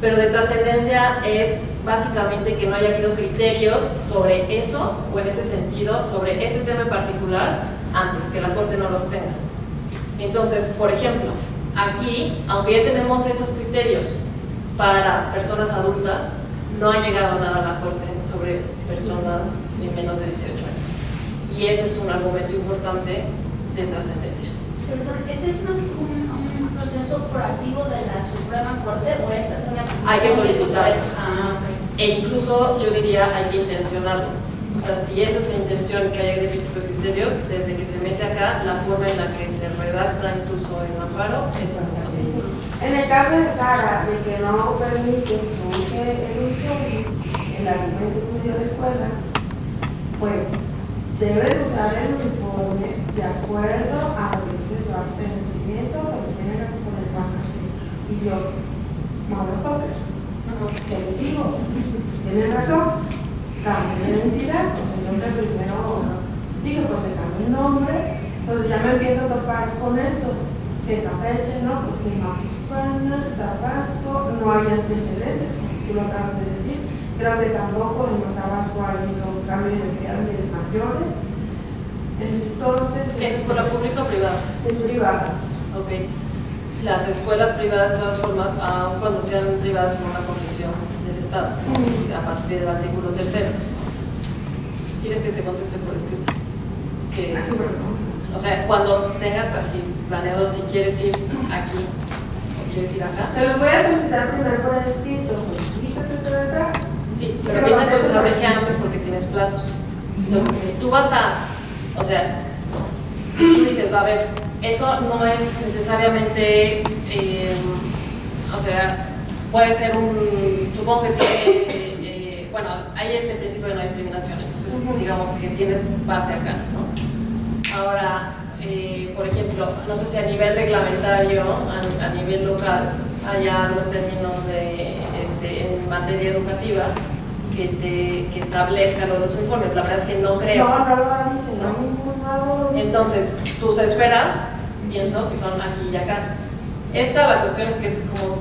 S2: pero de trascendencia es básicamente que no haya habido criterios sobre eso, o en ese sentido, sobre ese tema en particular, antes, que la Corte no los tenga. Entonces, por ejemplo, aquí, aunque ya tenemos esos criterios para personas adultas, no ha llegado nada a la Corte sobre personas de menos de 18 años. Y ese es un argumento importante de trascendencia.
S6: Perdón, ¿ese es un proceso proactivo de la Suprema Corte o es una petición?
S2: Hay que solicitar.
S6: Okay.
S2: E incluso yo diría hay que intencionarlo. O sea, si esa es la intención, que haya ese tipo de criterios, desde que se mete acá, la forma en la que se redacta incluso en amparo es importante.
S7: En el caso de Sara, de que no permite que se use el usuario, el argumento que dio la escuela, pues debe de usar el uniforme de acuerdo a lo que dice su acta de nacimiento, lo que tiene que poner vacaciones. Y yo, motherfuckers, que les digo, tienen razón. Cambio de identidad, pues entonces primero digo, pues le cambio el nombre, entonces ya me empiezo a topar con eso, que Campeche, no, pues mi mamá es hispana, Tabasco, no hay antecedentes, como tú lo acabas de decir, creo que tampoco en Tabasco ha habido cambio de identidad de mayores, Entonces,
S2: ¿Es escuela pública o privada?
S7: es privada.
S2: Ok. Las escuelas privadas, de todas formas, aun cuando sean privadas, son una concesión del Estado, a partir del artículo 3. ¿Quieres que te conteste por escrito? Que,
S7: Así, por favor.
S2: o sea, cuando tengas así planeado si quieres ir aquí o quieres ir acá.
S7: Se los voy a solicitar primero por el escrito.
S2: Sí, pero piensa en tu estrategia antes porque tienes plazos. Entonces, si tú vas a, o sea, si tú dices, a ver, eso no es necesariamente, o sea, puede ser supongo que tiene, bueno, hay este principio de no discriminación, entonces digamos que tienes base acá, ¿no? Ahora, por ejemplo, no sé si a nivel reglamentario, a nivel local, haya algo en términos de, en materia educativa, que establezca los uniformes. La verdad es que no creo.
S7: No lo dice, no.
S2: Entonces, tus esferas, pienso que son aquí y acá. La cuestión es que es como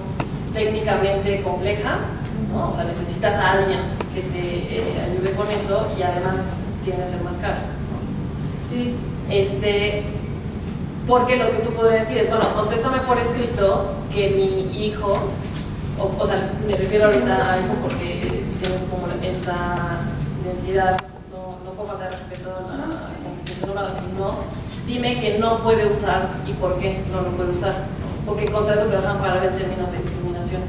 S2: técnicamente compleja, ¿no? O sea, necesitas a alguien que te ayude con eso y además tiende a ser más caro, ¿no?
S7: Sí.
S2: Porque lo que tú podrías decir es, bueno, contéstame por escrito que mi hijo, o sea, me refiero ahorita a hijo porque tienes como esta identidad, no por falta de respeto a la Constitución, sino dime que no puede usar y por qué no lo puede usar, porque contra eso te vas a amparar en términos de discriminación,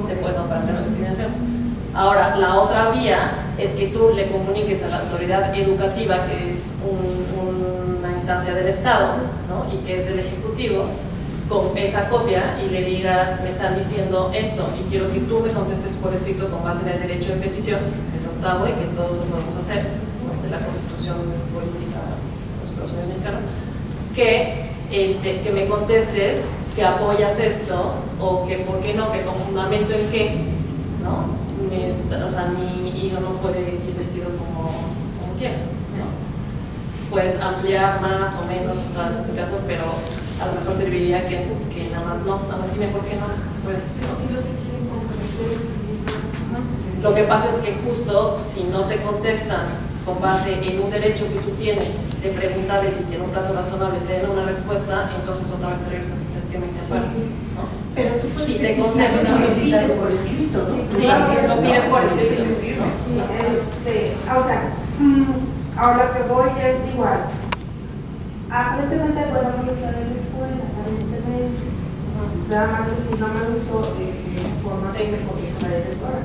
S2: te puedes amparar en términos de discriminación. Ahora, la otra vía es que tú le comuniques a la autoridad educativa, que es una instancia del Estado, ¿no? Y que es el Ejecutivo, con esa copia y le digas, me están diciendo esto y quiero que tú me contestes por escrito con base en el derecho de petición, que es el 8º y que todos lo podemos hacer, ¿no? De la Constitución Política de los Estados Unidos Mexicanos, que me contestes que apoyas esto o que por qué no, que con fundamento en qué, ¿no? O sea, mi hijo no puede ir vestido como quiera, ¿no? Puedes ampliar más o menos en el caso, pero a lo mejor serviría que nada más dime por qué no puede. Lo que pasa es que justo si no te contestan con base en un derecho que tú tienes de preguntarles si tiene un plazo razonable te den una respuesta, entonces otra vez te regresas a este esquema y te amparas, ¿no?
S4: Pero tú puedes
S2: si te
S4: decir,
S2: contestan,
S4: solicitarlo por escrito, ¿no?
S2: Sí, lo pides por escrito.
S7: O sea, ahora lo que voy es igual. Aparentemente, bueno, me gusta de la escuela, aparentemente. Nada más que si no me gustó la forma que me corrijo la directora.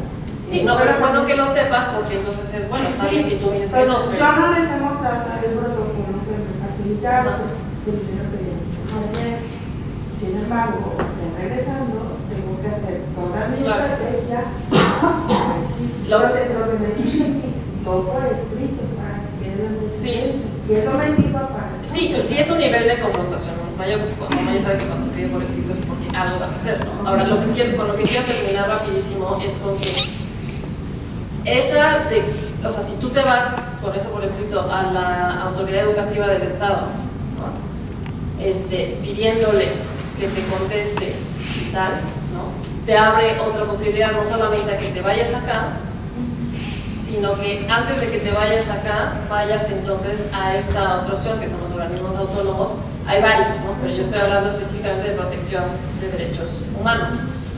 S2: Sí, no, pero es bueno que lo sepas porque entonces es bueno, está bien si tú dices que no. Pero...
S7: Yo no les he mostrado el protocolo que me facilitaron, pues primero que hacer. Sin embargo, regresando, tengo que hacer toda mi estrategia. Entonces, lo que me dice es todo por escrito para que quede antecedente. Y eso me sirva para.
S2: Sí, sí es un nivel de confrontación, ¿no? Maya sabe que cuando pide por escrito es porque algo vas a hacer, ¿no? Ahora, con lo que quiero terminar rapidísimo es con que o sea, si tú te vas con eso por escrito a la autoridad educativa del Estado, ¿no? Pidiéndole que te conteste y tal, ¿no? Te abre otra posibilidad, no solamente a que te vayas acá, sino que antes de que te vayas acá, vayas entonces a esta otra opción, que son los organismos autónomos. Hay varios, ¿no? Pero yo estoy hablando específicamente de protección de derechos humanos,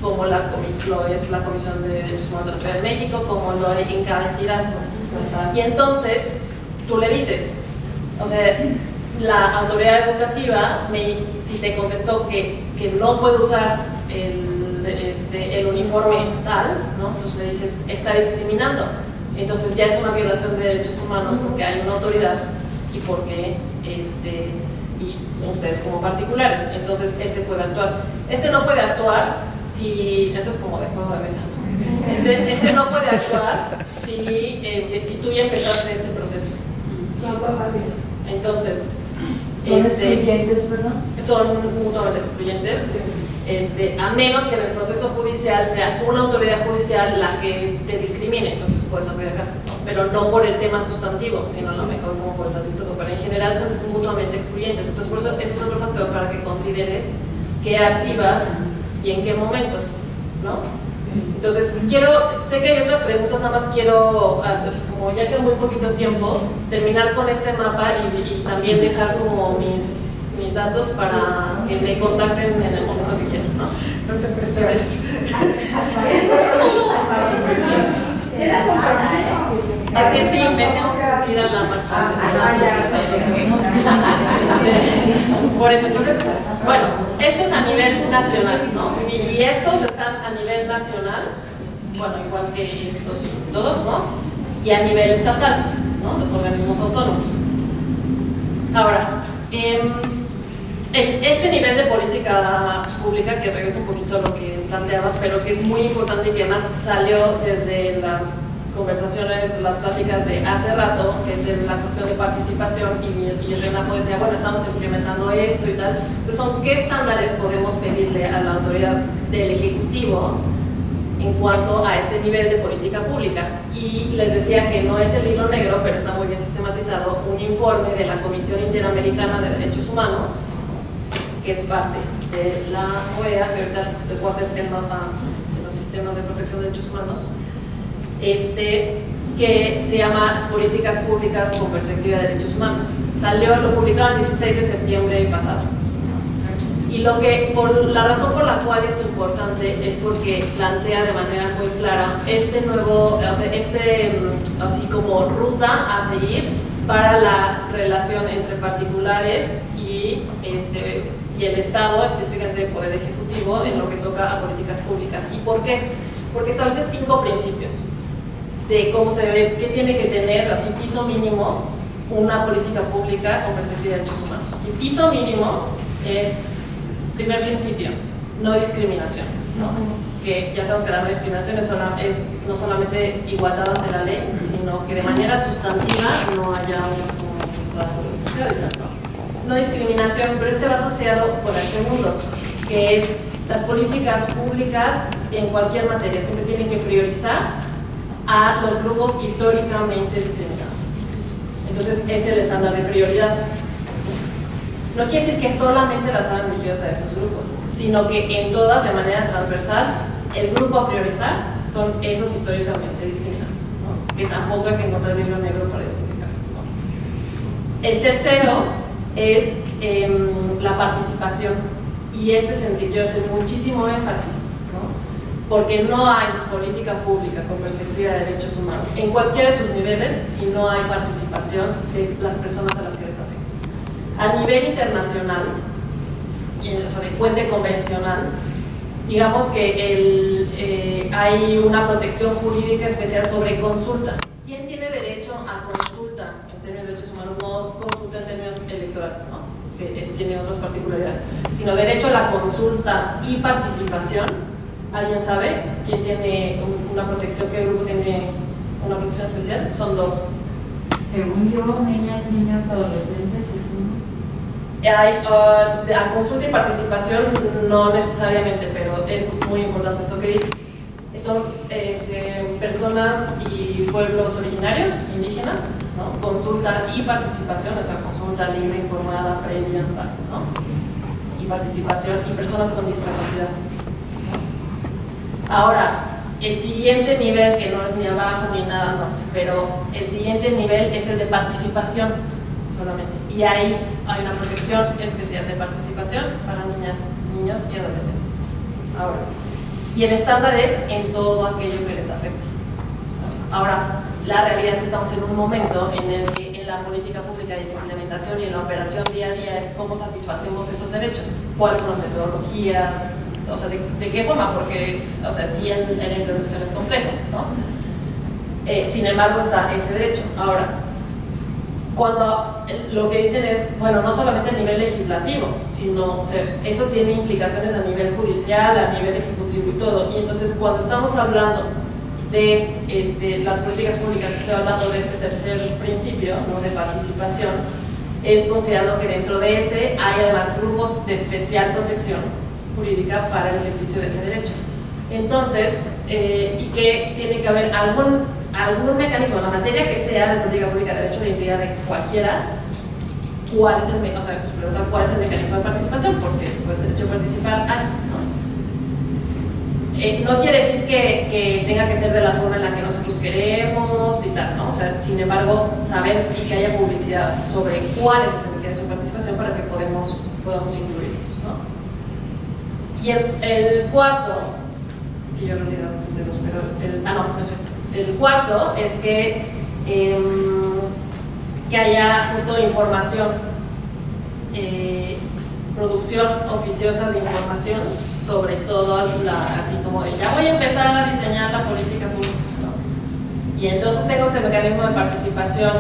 S2: como lo es la Comisión de Derechos Humanos de la Ciudad de México, como lo hay en cada entidad, ¿no? Y entonces, tú le dices, o sea, la autoridad educativa, si te contestó que no puede usar el uniforme tal, ¿no? Entonces le dices, está discriminando. Entonces ya es una violación de derechos humanos porque hay una autoridad y porque y ustedes como particulares. Entonces puede actuar. No puede actuar si, esto es como de juego de mesa, ¿no? No puede actuar si tú ya empezaste este proceso. Entonces,
S5: ¿son excluyentes, perdón?
S2: Son mutuamente excluyentes. A menos que en el proceso judicial sea una autoridad judicial la que te discrimine, entonces puedes acudir acá, ¿no? Pero no por el tema sustantivo, sino a lo mejor como por el estatuto, pero en general son mutuamente excluyentes. Entonces, por eso ese es otro factor para que consideres qué activas y en qué momentos, ¿no? Entonces, sé que hay otras preguntas, nada más quiero hacer, como ya que muy poquito tiempo, terminar con este mapa y también dejar como mis datos para que me contacten en el momento que quieran, ¿no? Entonces, es que sí, me tengo que ir a la marcha. Por eso, entonces, bueno, esto es a nivel nacional, ¿no? Y estos están a nivel nacional, bueno, igual que estos todos, ¿no? Y a nivel estatal, ¿no? Los organismos autónomos. Ahora, este nivel de política pública, que regresa un poquito a lo que planteabas, pero que es muy importante y que además salió desde las conversaciones, las pláticas de hace rato, que es la cuestión de participación, y Renato decía, bueno, estamos implementando esto y tal, pero son qué estándares podemos pedirle a la autoridad del Ejecutivo en cuanto a este nivel de política pública. Y les decía que no es el hilo negro, pero está muy bien sistematizado, un informe de la Comisión Interamericana de Derechos Humanos, que es parte de la OEA, que ahorita les voy a hacer el mapa de los sistemas de protección de derechos humanos, que se llama Políticas Públicas con Perspectiva de Derechos Humanos. Lo publicaron el 16 de septiembre pasado. Y la razón por la cual es importante es porque plantea de manera muy clara así como ruta a seguir para la relación entre particulares y el Estado, específicamente el Poder Ejecutivo, en lo que toca a políticas públicas. ¿Y por qué? Porque establece 5 principios de cómo se debe, qué tiene que tener, así piso mínimo, una política pública con perspectiva de derechos humanos. Y piso mínimo es, primer principio, no discriminación, ¿no? Que ya sabemos que la no discriminación es no solamente igualdad ante la ley, sino que de manera sustantiva no haya no discriminación, pero va asociado con el segundo, que es las políticas públicas en cualquier materia siempre tienen que priorizar a los grupos históricamente discriminados. Entonces es el estándar de prioridad. No quiere decir que solamente las hagan dirigidas a esos grupos, sino que en todas, de manera transversal, el grupo a priorizar son esos históricamente discriminados, ¿no? Que tampoco hay que encontrar el hilo negro para identificar, ¿no? El tercero es la participación, y es en el que quiero hacer muchísimo énfasis, ¿no? Porque no hay política pública con perspectiva de derechos humanos en cualquiera de sus niveles si no hay participación de las personas a las que les afecta. A nivel internacional, de fuente convencional, digamos que hay una protección jurídica especial sobre consulta. ¿Quién tiene derecho a consulta en términos de derechos humanos? No consulta en términos electorales, ¿no? Que tiene otras particularidades, sino derecho a la consulta y participación. ¿Alguien sabe quién tiene una protección? ¿Qué grupo tiene una protección especial? Son 2.
S8: Según yo, niñas, niños, adolescentes,
S2: a consulta y participación no necesariamente, pero es muy importante esto que dices. Son personas y pueblos originarios, indígenas, ¿no? Consulta y participación, o sea, consulta libre, informada, previa, ¿no? Y participación, y personas con discapacidad. Ahora, el siguiente nivel, que no es ni abajo ni nada, no, pero el siguiente nivel es el de participación solamente. Y ahí hay una protección especial de participación para niñas, niños y adolescentes. Ahora, y el estándar es en todo aquello que les afecta. Ahora, la realidad es que estamos en un momento en el que en la política pública de implementación y en la operación día a día es cómo satisfacemos esos derechos, cuáles son las metodologías, o sea, de qué forma, porque, o sea, sí en la implementación es complejo, ¿no? Sin embargo, está ese derecho. Ahora, cuando lo que dicen es, bueno, no solamente a nivel legislativo, sino, o sea, eso tiene implicaciones a nivel judicial, a nivel ejecutivo y todo. Y entonces, cuando estamos hablando de las políticas públicas, estoy hablando de este tercer principio, ¿no? De participación, es considerado que dentro de ese hay además grupos de especial protección jurídica para el ejercicio de ese derecho. Entonces, y que tiene que haber algún mecanismo en la materia que sea de política pública de derecho de identidad de cualquiera, cuál es el mecanismo de participación, porque pues derecho a participar hay, ¿no? No quiere decir que tenga que ser de la forma en la que nosotros queremos y tal, ¿no? O sea, sin embargo, saber y que haya publicidad sobre cuál es ese mecanismo de participación para que podamos incluirlos, ¿no? Y el cuarto, es que yo en realidad apunté dos, pero no es cierto. El cuarto es que haya justo información, producción oficiosa de información sobre todo, así como de ya voy a empezar a diseñar la política pública, ¿no? Y entonces tengo este mecanismo de participación,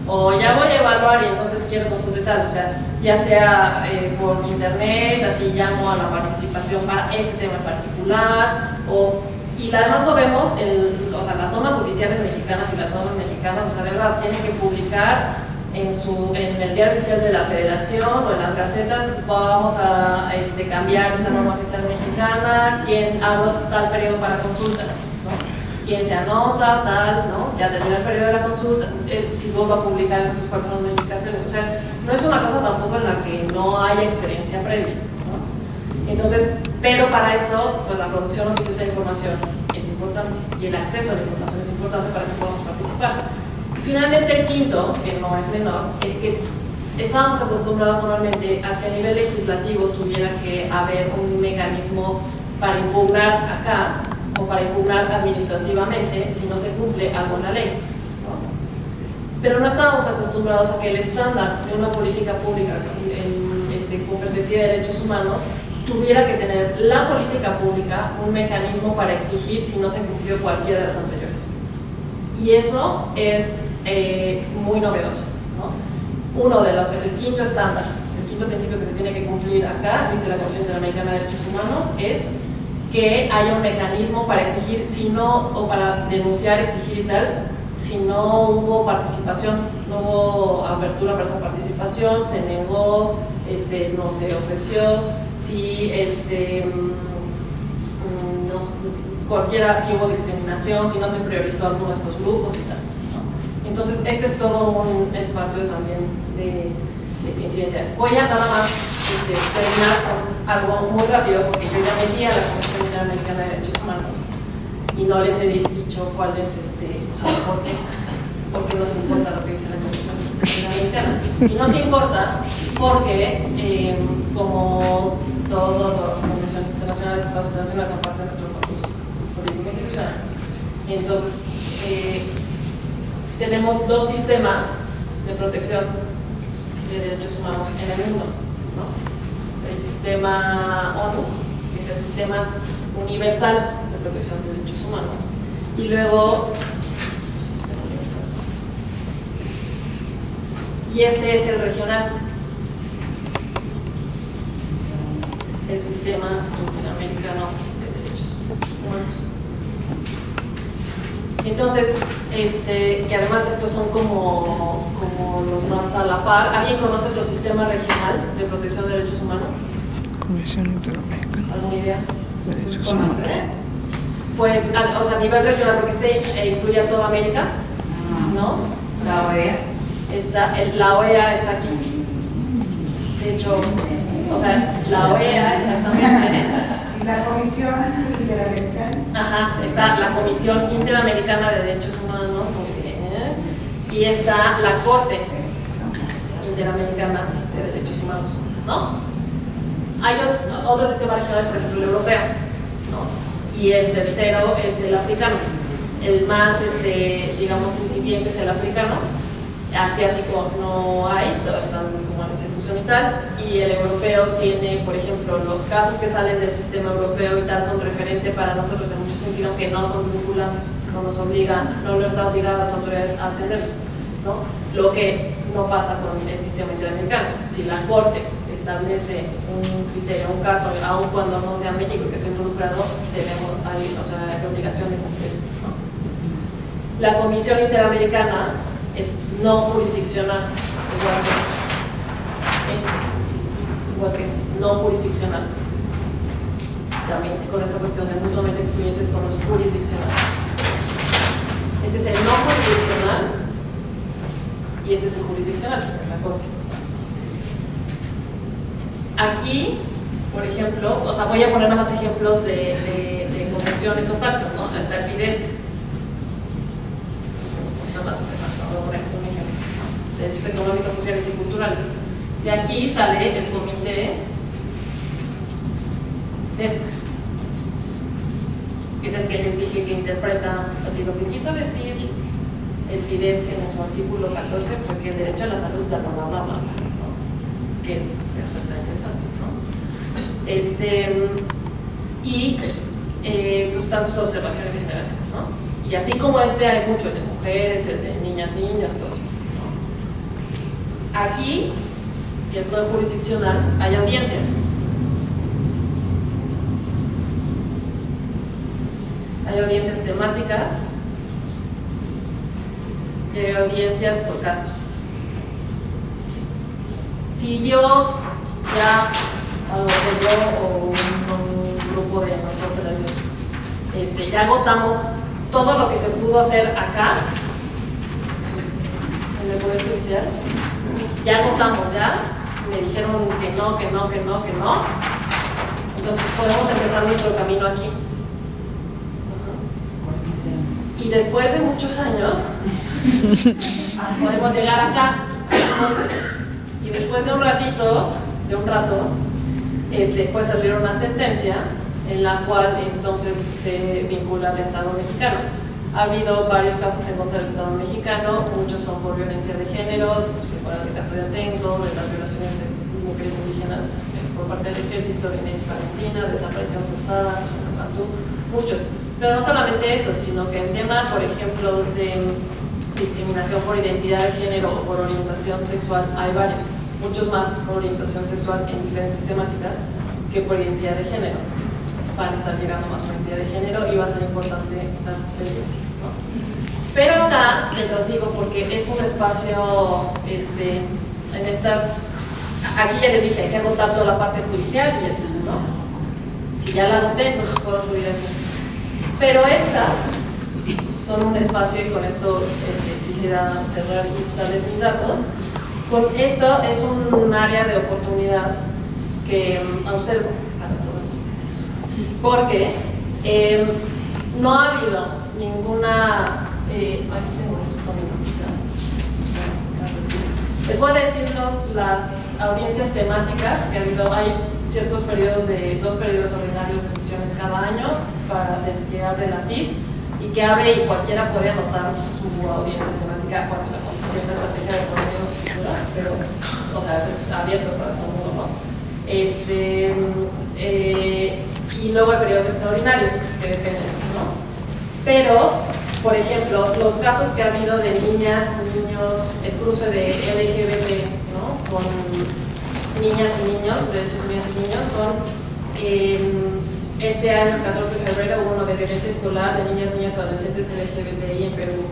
S2: o ya voy a evaluar y entonces quiero consultar tal, o sea, ya sea por internet, así llamo a la participación para este tema en particular, y además lo vemos, o sea, las normas oficiales mexicanas y las normas mexicanas, o sea, de verdad, tienen que publicar en el diario oficial de la Federación o en las gacetas, vamos a cambiar esta norma oficial mexicana, quién abre tal periodo para consulta, ¿no? Quién se anota, tal, ¿no? Ya termina el periodo de la consulta y luego va a publicar entonces 4 modificaciones. O sea, no es una cosa tampoco en la que no haya experiencia previa, ¿no? Entonces, pero para eso, pues la producción oficiosa de información es importante y el acceso a la información es importante para que podamos participar. Finalmente, el quinto, que no es menor, es que estábamos acostumbrados normalmente a que a nivel legislativo tuviera que haber un mecanismo para impugnar acá o para impugnar administrativamente si no se cumple algo en la ley, ¿no? Pero no estábamos acostumbrados a que el estándar de una política pública con perspectiva de derechos humanos tuviera que tener la política pública un mecanismo para exigir si no se cumplió cualquiera de las anteriores. Y eso es muy novedoso, ¿no? El quinto estándar, el quinto principio que se tiene que cumplir acá, dice la Comisión Interamericana de Derechos Humanos, es que haya un mecanismo para exigir, si no, o para denunciar, exigir y tal, si no hubo participación, no hubo apertura para esa participación, se negó, no se ofreció, si si hubo discriminación, si no se priorizó alguno de estos grupos y tal, ¿no? Entonces, este es todo un espacio también de incidencia. Voy a nada más terminar con algo muy rápido, porque yo ya metí a la Comisión Interamericana de Derechos Humanos y no les he dicho cuál es, o sea, por qué nos importa lo que dice la Comisión Interamericana. Y nos importa porque, como todas las convenciones internacionales, las internacionales son parte de nuestro corpus político institucional. Entonces, tenemos 2 sistemas de protección de derechos humanos en el mundo, ¿no? El sistema ONU, que es el sistema universal de protección de derechos humanos, y luego este es el regional, el sistema interamericano de derechos humanos. Entonces, que además estos son como los más a la par. ¿Alguien conoce otro sistema regional de protección de derechos humanos?
S9: Comisión Interamericana.
S2: ¿Alguna idea?
S9: De Derechos Humanos.
S2: Pues, o sea, a nivel regional, porque incluye a toda América, ¿no?
S8: La OEA.
S2: La OEA está aquí. De hecho, o sea, la OEA exactamente.
S7: La Comisión Interamericana.
S2: Ajá, está la Comisión Interamericana de Derechos Humanos, y está la Corte Interamericana de Derechos Humanos, ¿no? Hay otros sistemas regionales, por ejemplo, el europeo, ¿no? Y el tercero es el africano. El más, digamos, incipiente es el africano. Asiático no hay, todos están como en esa discusión y tal, y el europeo tiene, por ejemplo, los casos que salen del sistema europeo y tal son referente para nosotros en mucho sentido, aunque no son vinculantes, no nos obligan, no están obligadas las autoridades a atenderlos, ¿no? Lo que no pasa con el sistema interamericano. Si la Corte establece un criterio, un caso, aun cuando no sea México que esté involucrado, hay obligación de cumplir, ¿no? La Comisión Interamericana es no jurisdiccional, igual que estos, no jurisdiccionales. También con esta cuestión de mutuamente excluyentes con los jurisdiccionales. Este es el no jurisdiccional y este es el jurisdiccional, es la Corte. Aquí, por ejemplo, o sea, voy a poner nada más ejemplos de convenciones jurisdicciones o pactos, ¿no? Está el FIDESC. Nada más voy a poner un ejemplo. Derechos económicos, sociales y culturales. De aquí sale el comité DESC, que es el que les dije que interpreta, así lo que quiso decir el FIDESC en su artículo 14 fue que el derecho a la salud, bla, bla, bla, bla, bla, ¿no? Que es, eso está interesante, ¿no? Y pues están sus observaciones generales, ¿no? Y así como hay mucho, el de mujeres, el de niñas, niños, todo esto, ¿no? Aquí, que es no jurisdiccional, hay audiencias. Hay audiencias temáticas y hay audiencias por casos. Si yo ya, o un grupo de nosotras, ya agotamos todo lo que se pudo hacer acá, en el Poder Judicial, ya agotamos, ya, me dijeron que no, entonces podemos empezar nuestro camino aquí. Y después de muchos años, podemos llegar acá. Y después de un rato, puede salir una sentencia en la cual entonces se vincula al Estado mexicano. Ha habido varios casos en contra del Estado mexicano, muchos son por violencia de género, se acuerdan del caso de Atenco, de las violaciones de mujeres indígenas por parte del ejército en Valentina, desaparición forzada, muchos. Pero no solamente eso, sino que el tema, por ejemplo, de discriminación por identidad de género o por orientación sexual, hay varios, muchos más por orientación sexual en diferentes temáticas que por identidad de género. Van a estar llegando más por identidad de género y va a ser importante estar pendientes, ¿no? Pero acá se los digo porque es un espacio, en estas, aquí ya les dije, hay que agotar toda la parte judicial y esto, ¿no? Si ya la agoté, entonces puedo acudir aquí. Pero estas son un espacio, y con esto quisiera cerrar y darles mis datos. Con esto es un área de oportunidad que observo para todos ustedes. Porque no ha habido ninguna... les voy a decir las audiencias temáticas que ha habido. Hay ciertos periodos dos periodos ordinarios de sesiones cada año del que abre la CID y que abre y cualquiera puede anotar su audiencia temática cuando se con cierta estrategia de contenido, pero, o sea, es abierto para todo el mundo, ¿no? Y luego hay periodos extraordinarios que dependen, ¿no? Pero, por ejemplo, los casos que ha habido de niñas, niños, el cruce de LGBT, ¿no? Con niñas y niños, derechos de niñas y niños, son este año, el 14 de febrero, uno de violencia escolar de niñas, niños, adolescentes LGBTI en Perú.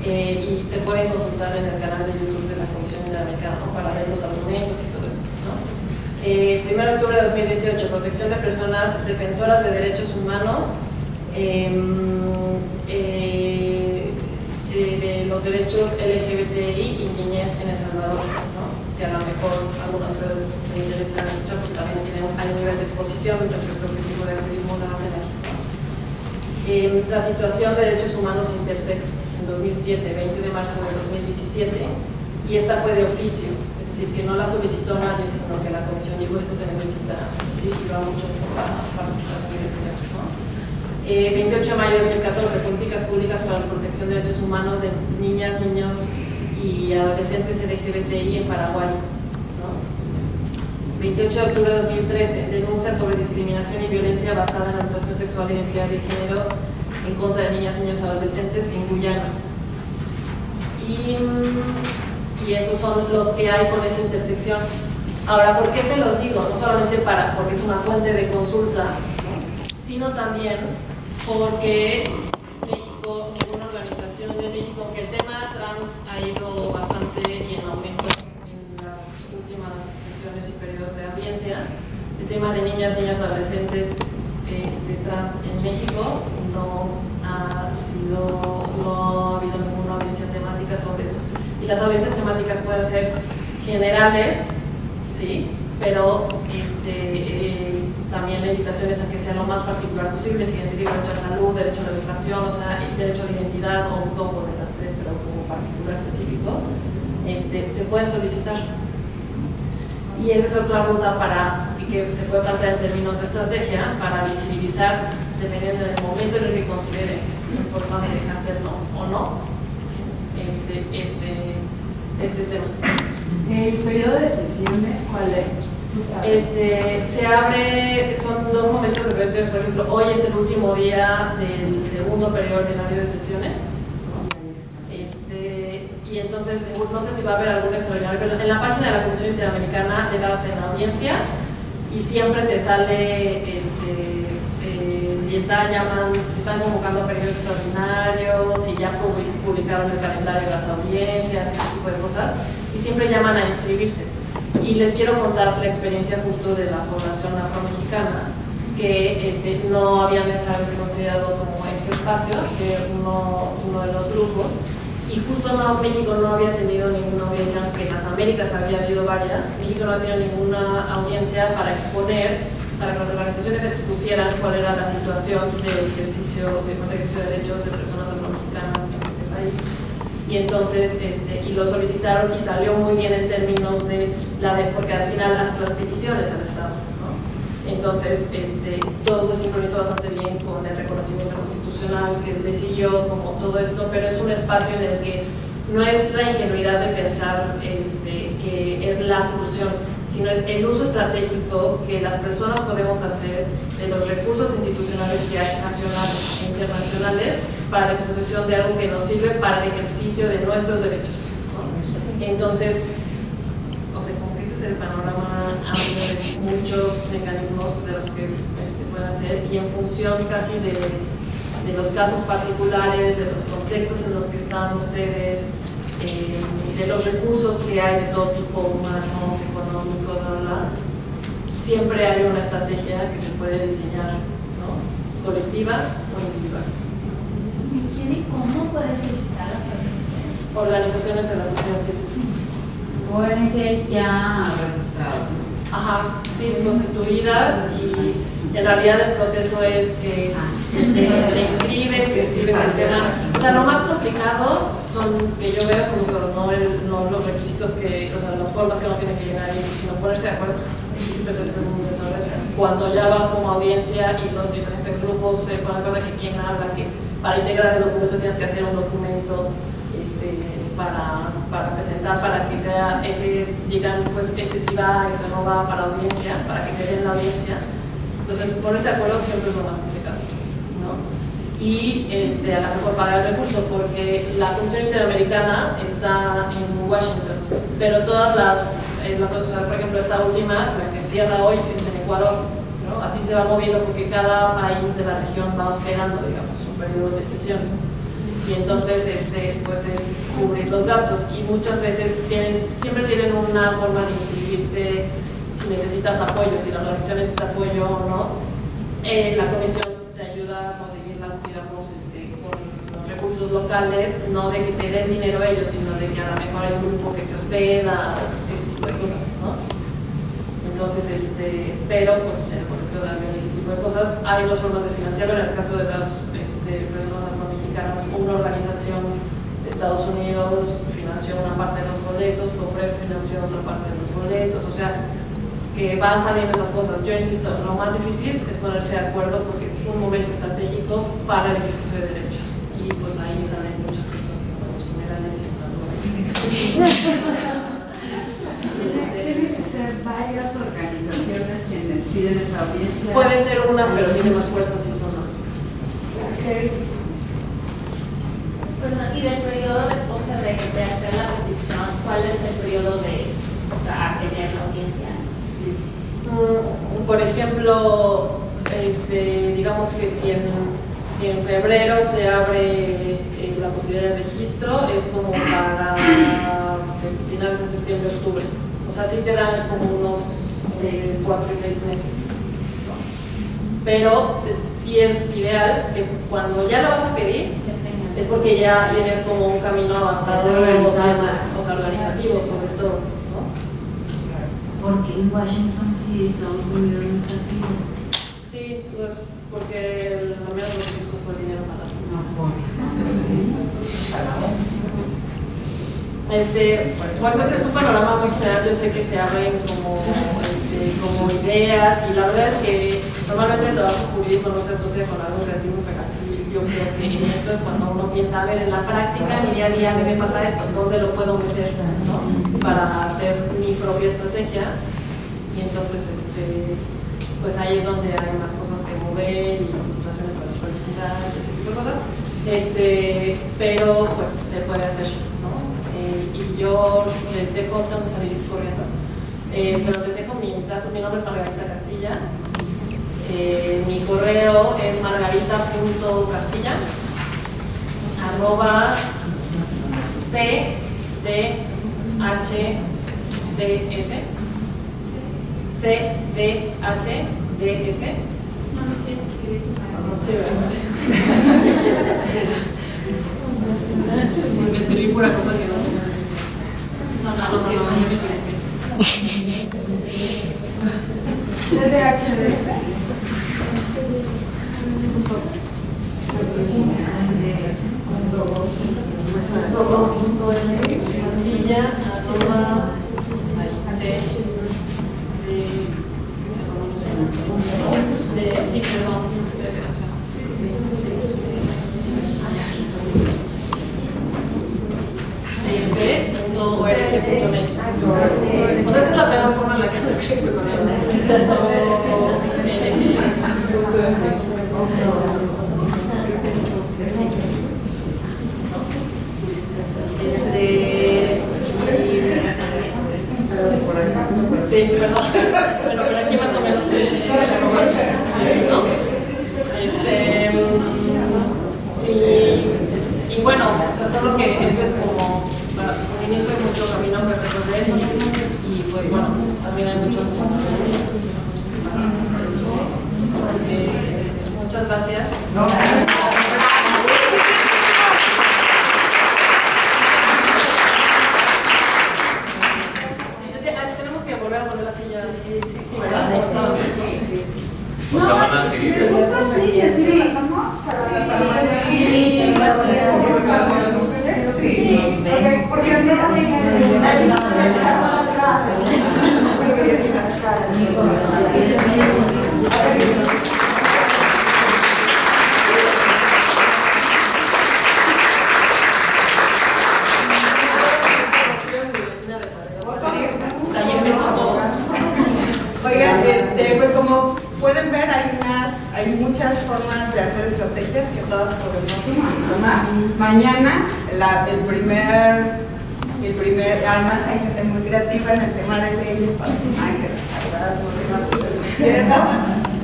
S2: Y se pueden consultar en el canal de YouTube de la Comisión Interamericana, ¿no? Para ver los argumentos y todo esto, ¿no? 1 de octubre de 2018, protección de personas defensoras de derechos humanos, de los derechos LGBTI y niñez en El Salvador, ¿no? Que a lo mejor a algunos de ustedes les interesa mucho, porque también hay un nivel de exposición respecto al tipo de activismo nacional, ¿no? La situación de derechos humanos intersex en 2007, 20 de marzo de 2017, y esta fue de oficio, es decir, que no la solicitó nadie, sino que la comisión dijo esto se necesita, sí, y va mucho para participación y residencia, ¿no? 28 de mayo de 2014, políticas públicas para la protección de derechos humanos de niñas, niños y adolescentes LGBTI en Paraguay, ¿no? 28 de octubre de 2013, denuncia sobre discriminación y violencia basada en la orientación sexual e identidad de género en contra de niñas, niños y adolescentes en Guyana. Y esos son los que hay con esa intersección. Ahora, ¿por qué se los digo? No solamente porque es una fuente de consulta, ¿no? Sino también porque México, ninguna organización de México, aunque el tema trans ha ido bastante y en aumento en las últimas sesiones y periodos de audiencias, el tema de niñas, niños, adolescentes trans en México no ha habido ninguna audiencia temática sobre eso. Y las audiencias temáticas pueden ser generales, sí, pero también la invitación es a que sea lo más particular posible, se identifica derecho a salud, derecho a la educación, o sea, derecho a la identidad, o un combo de las tres, pero como particular específico, se pueden solicitar. Y esa es otra ruta que se puede plantear en términos de estrategia para visibilizar, dependiendo del momento en el que considere importante hacerlo o no, este tema.
S1: ¿El periodo de sesiones cuál es? ¿Tú sabes?
S2: Se abre, son 2 momentos de sesiones, por ejemplo, hoy es el último día del segundo periodo ordinario de sesiones. Y entonces, no sé si va a haber algún extraordinario, pero en la página de la Comisión Interamericana le das en audiencias y siempre te sale si están convocando a periodo extraordinario, si ya publicaron el calendario de las audiencias, ese tipo de cosas, y siempre llaman a inscribirse. Y les quiero contar la experiencia justo de la población afromexicana, que no habían necesariamente considerado como este espacio, que uno de los grupos, y justo México no había tenido ninguna audiencia, aunque en las Américas había habido varias. México no había tenido ninguna audiencia para exponer, para que las organizaciones expusieran cuál era la situación del ejercicio de derechos de personas afromexicanas en este país. Y entonces, y lo solicitaron y salió muy bien en términos porque al final hace las peticiones al Estado, ¿no? Entonces, todo se sincronizó bastante bien con el reconocimiento constitucional que le siguió como todo esto, pero es un espacio en el que no es la ingenuidad de pensar que es la solución, sino es el uso estratégico que las personas podemos hacer de los recursos institucionales que hay, nacionales e internacionales, para la exposición de algo que nos sirve para el ejercicio de nuestros derechos, ¿no? Entonces, como que ese es el panorama amplio de muchos mecanismos de los que pueden hacer, y en función casi de los casos particulares, de los contextos en los que están ustedes, de los recursos que hay de todo tipo, humanos, económicos, siempre hay una estrategia que se puede diseñar, ¿no? Colectiva o individual.
S6: ¿Quién y cómo puede solicitar las organizaciones?
S2: Organizaciones de la sociedad civil.
S8: ONGs ya registradas.
S2: Ajá, sí, constituidas, y en realidad el proceso es que te inscribes el tema. O sea, lo más complicado que yo veo son no los requisitos las formas que uno tiene que llenar y eso, sino ponerse de acuerdo. Y siempre se hace un desorden. Cuando ya vas como audiencia y los diferentes grupos se ponen de acuerdo que quién habla, que para integrar el documento tienes que hacer un documento para presentar, para que sea digan, pues sí va, no va para audiencia, para que te den la audiencia. Entonces, ponerse de acuerdo siempre es lo más complicado, ¿no? Y a lo mejor pagar el recurso, porque la Comisión Interamericana está en Washington, pero todas por ejemplo, esta última, la que cierra hoy, es en Ecuador, ¿no? Así se va moviendo porque cada país de la región va hospedando, digamos, un periodo de sesiones. Y entonces, pues es cubrir los gastos, y muchas veces siempre tienen una forma de inscribirte si necesitas apoyo, si la organización necesita apoyo o no. La comisión te ayuda a conseguirla, digamos, con los recursos locales, no de que te den dinero ellos, sino de que a lo mejor hay un grupo que te hospeda, ese tipo de cosas, ¿no? Entonces, pero pues en el proyecto de avión, ese tipo de cosas, hay dos formas de financiarlo. En el caso de las personas afromexicanas, una organización de Estados Unidos financió una parte de los boletos, COPRED financió otra parte de los boletos, o sea, que van saliendo esas cosas. Yo insisto, lo más difícil es ponerse de acuerdo porque es un momento estratégico para el ejercicio de derechos, y pues ahí salen muchas cosas que podemos poner a decir.
S1: Tienen que ser varias organizaciones quienes piden esta audiencia.
S2: Puede ser una, pero tiene más fuerza si son más.
S6: Perdón, y del periodo de hacer la petición, ¿cuál es el periodo a tener la audiencia? Sí.
S2: Por ejemplo, digamos que si en febrero se abre la posibilidad de registro, es como para finales de septiembre, octubre. O sea, sí te dan como unos 4 y 6 meses. Pero sí es ideal que cuando ya la vas a pedir, es porque ya tienes como un camino avanzado, organizativo sobre todo, ¿no?
S8: Porque en Washington sí Estados Unidos no está activo.
S2: Sí, Pues porque la mayoría de los recursos fue dinero para las personas. Bueno, este es un panorama muy general. Yo sé que se abren como ideas, y la verdad es que normalmente el trabajo jurídico no se asocia con algo creativo, pero así yo creo que en esto es cuando uno piensa, a ver, en la práctica, en mi día a día, a mí me pasa esto, ¿dónde lo puedo meter, ¿no? Para hacer mi propia estrategia? Y entonces, pues ahí es donde hay más cosas que mover y consultaciones con las cuales entrar, ese tipo de cosas. Pero pues se puede hacer, ¿no? Y yo les dejo, tengo que salir corriendo, pero les dejo mis datos. Mi nombre es Margarita Castilla. Mi correo es margarita.castilla @cdhdf.
S6: No me quieres escribir.
S2: Me escribí pura cosa que no. O sea, esta es la primera forma en la que me escribo con él. Sí, perdón. Bueno, pero aquí más o menos ¿no? Y bueno, o sea, solo que este es como un inicio de mucho camino que recorrer, y pues bueno, también hay mucho para eso. Así que muchas gracias. Tenemos que volver a poner la silla. Sí, ¿verdad?
S10: O sea, van a seguir.
S4: ¿Les gusta? Sí, vamos para la sí, porque así
S1: Oigan, pues como pueden ver, hay muchas formas de hacer estrategias que todas podemos tomar. Mañana, además hay gente muy creativa en el tema de leyes para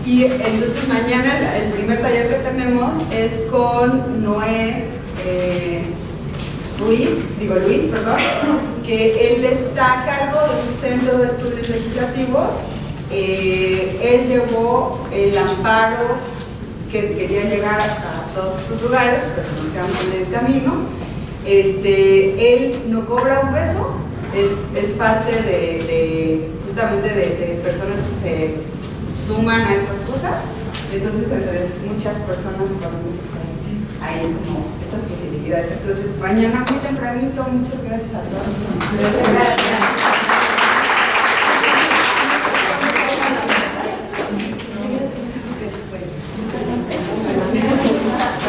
S1: y entonces mañana el primer taller que tenemos es con Noé Luis, que él está a cargo de un centro de estudios legislativos. Él llevó el amparo que quería llegar hasta todos estos lugares, pero nos quedamos en el camino. Él no cobra un peso, es parte justamente de personas que se suman a estas cosas. Entonces, entre muchas personas podemos hacer ahí como estas posibilidades. Entonces, mañana muy tempranito, muchas gracias a todos. Gracias.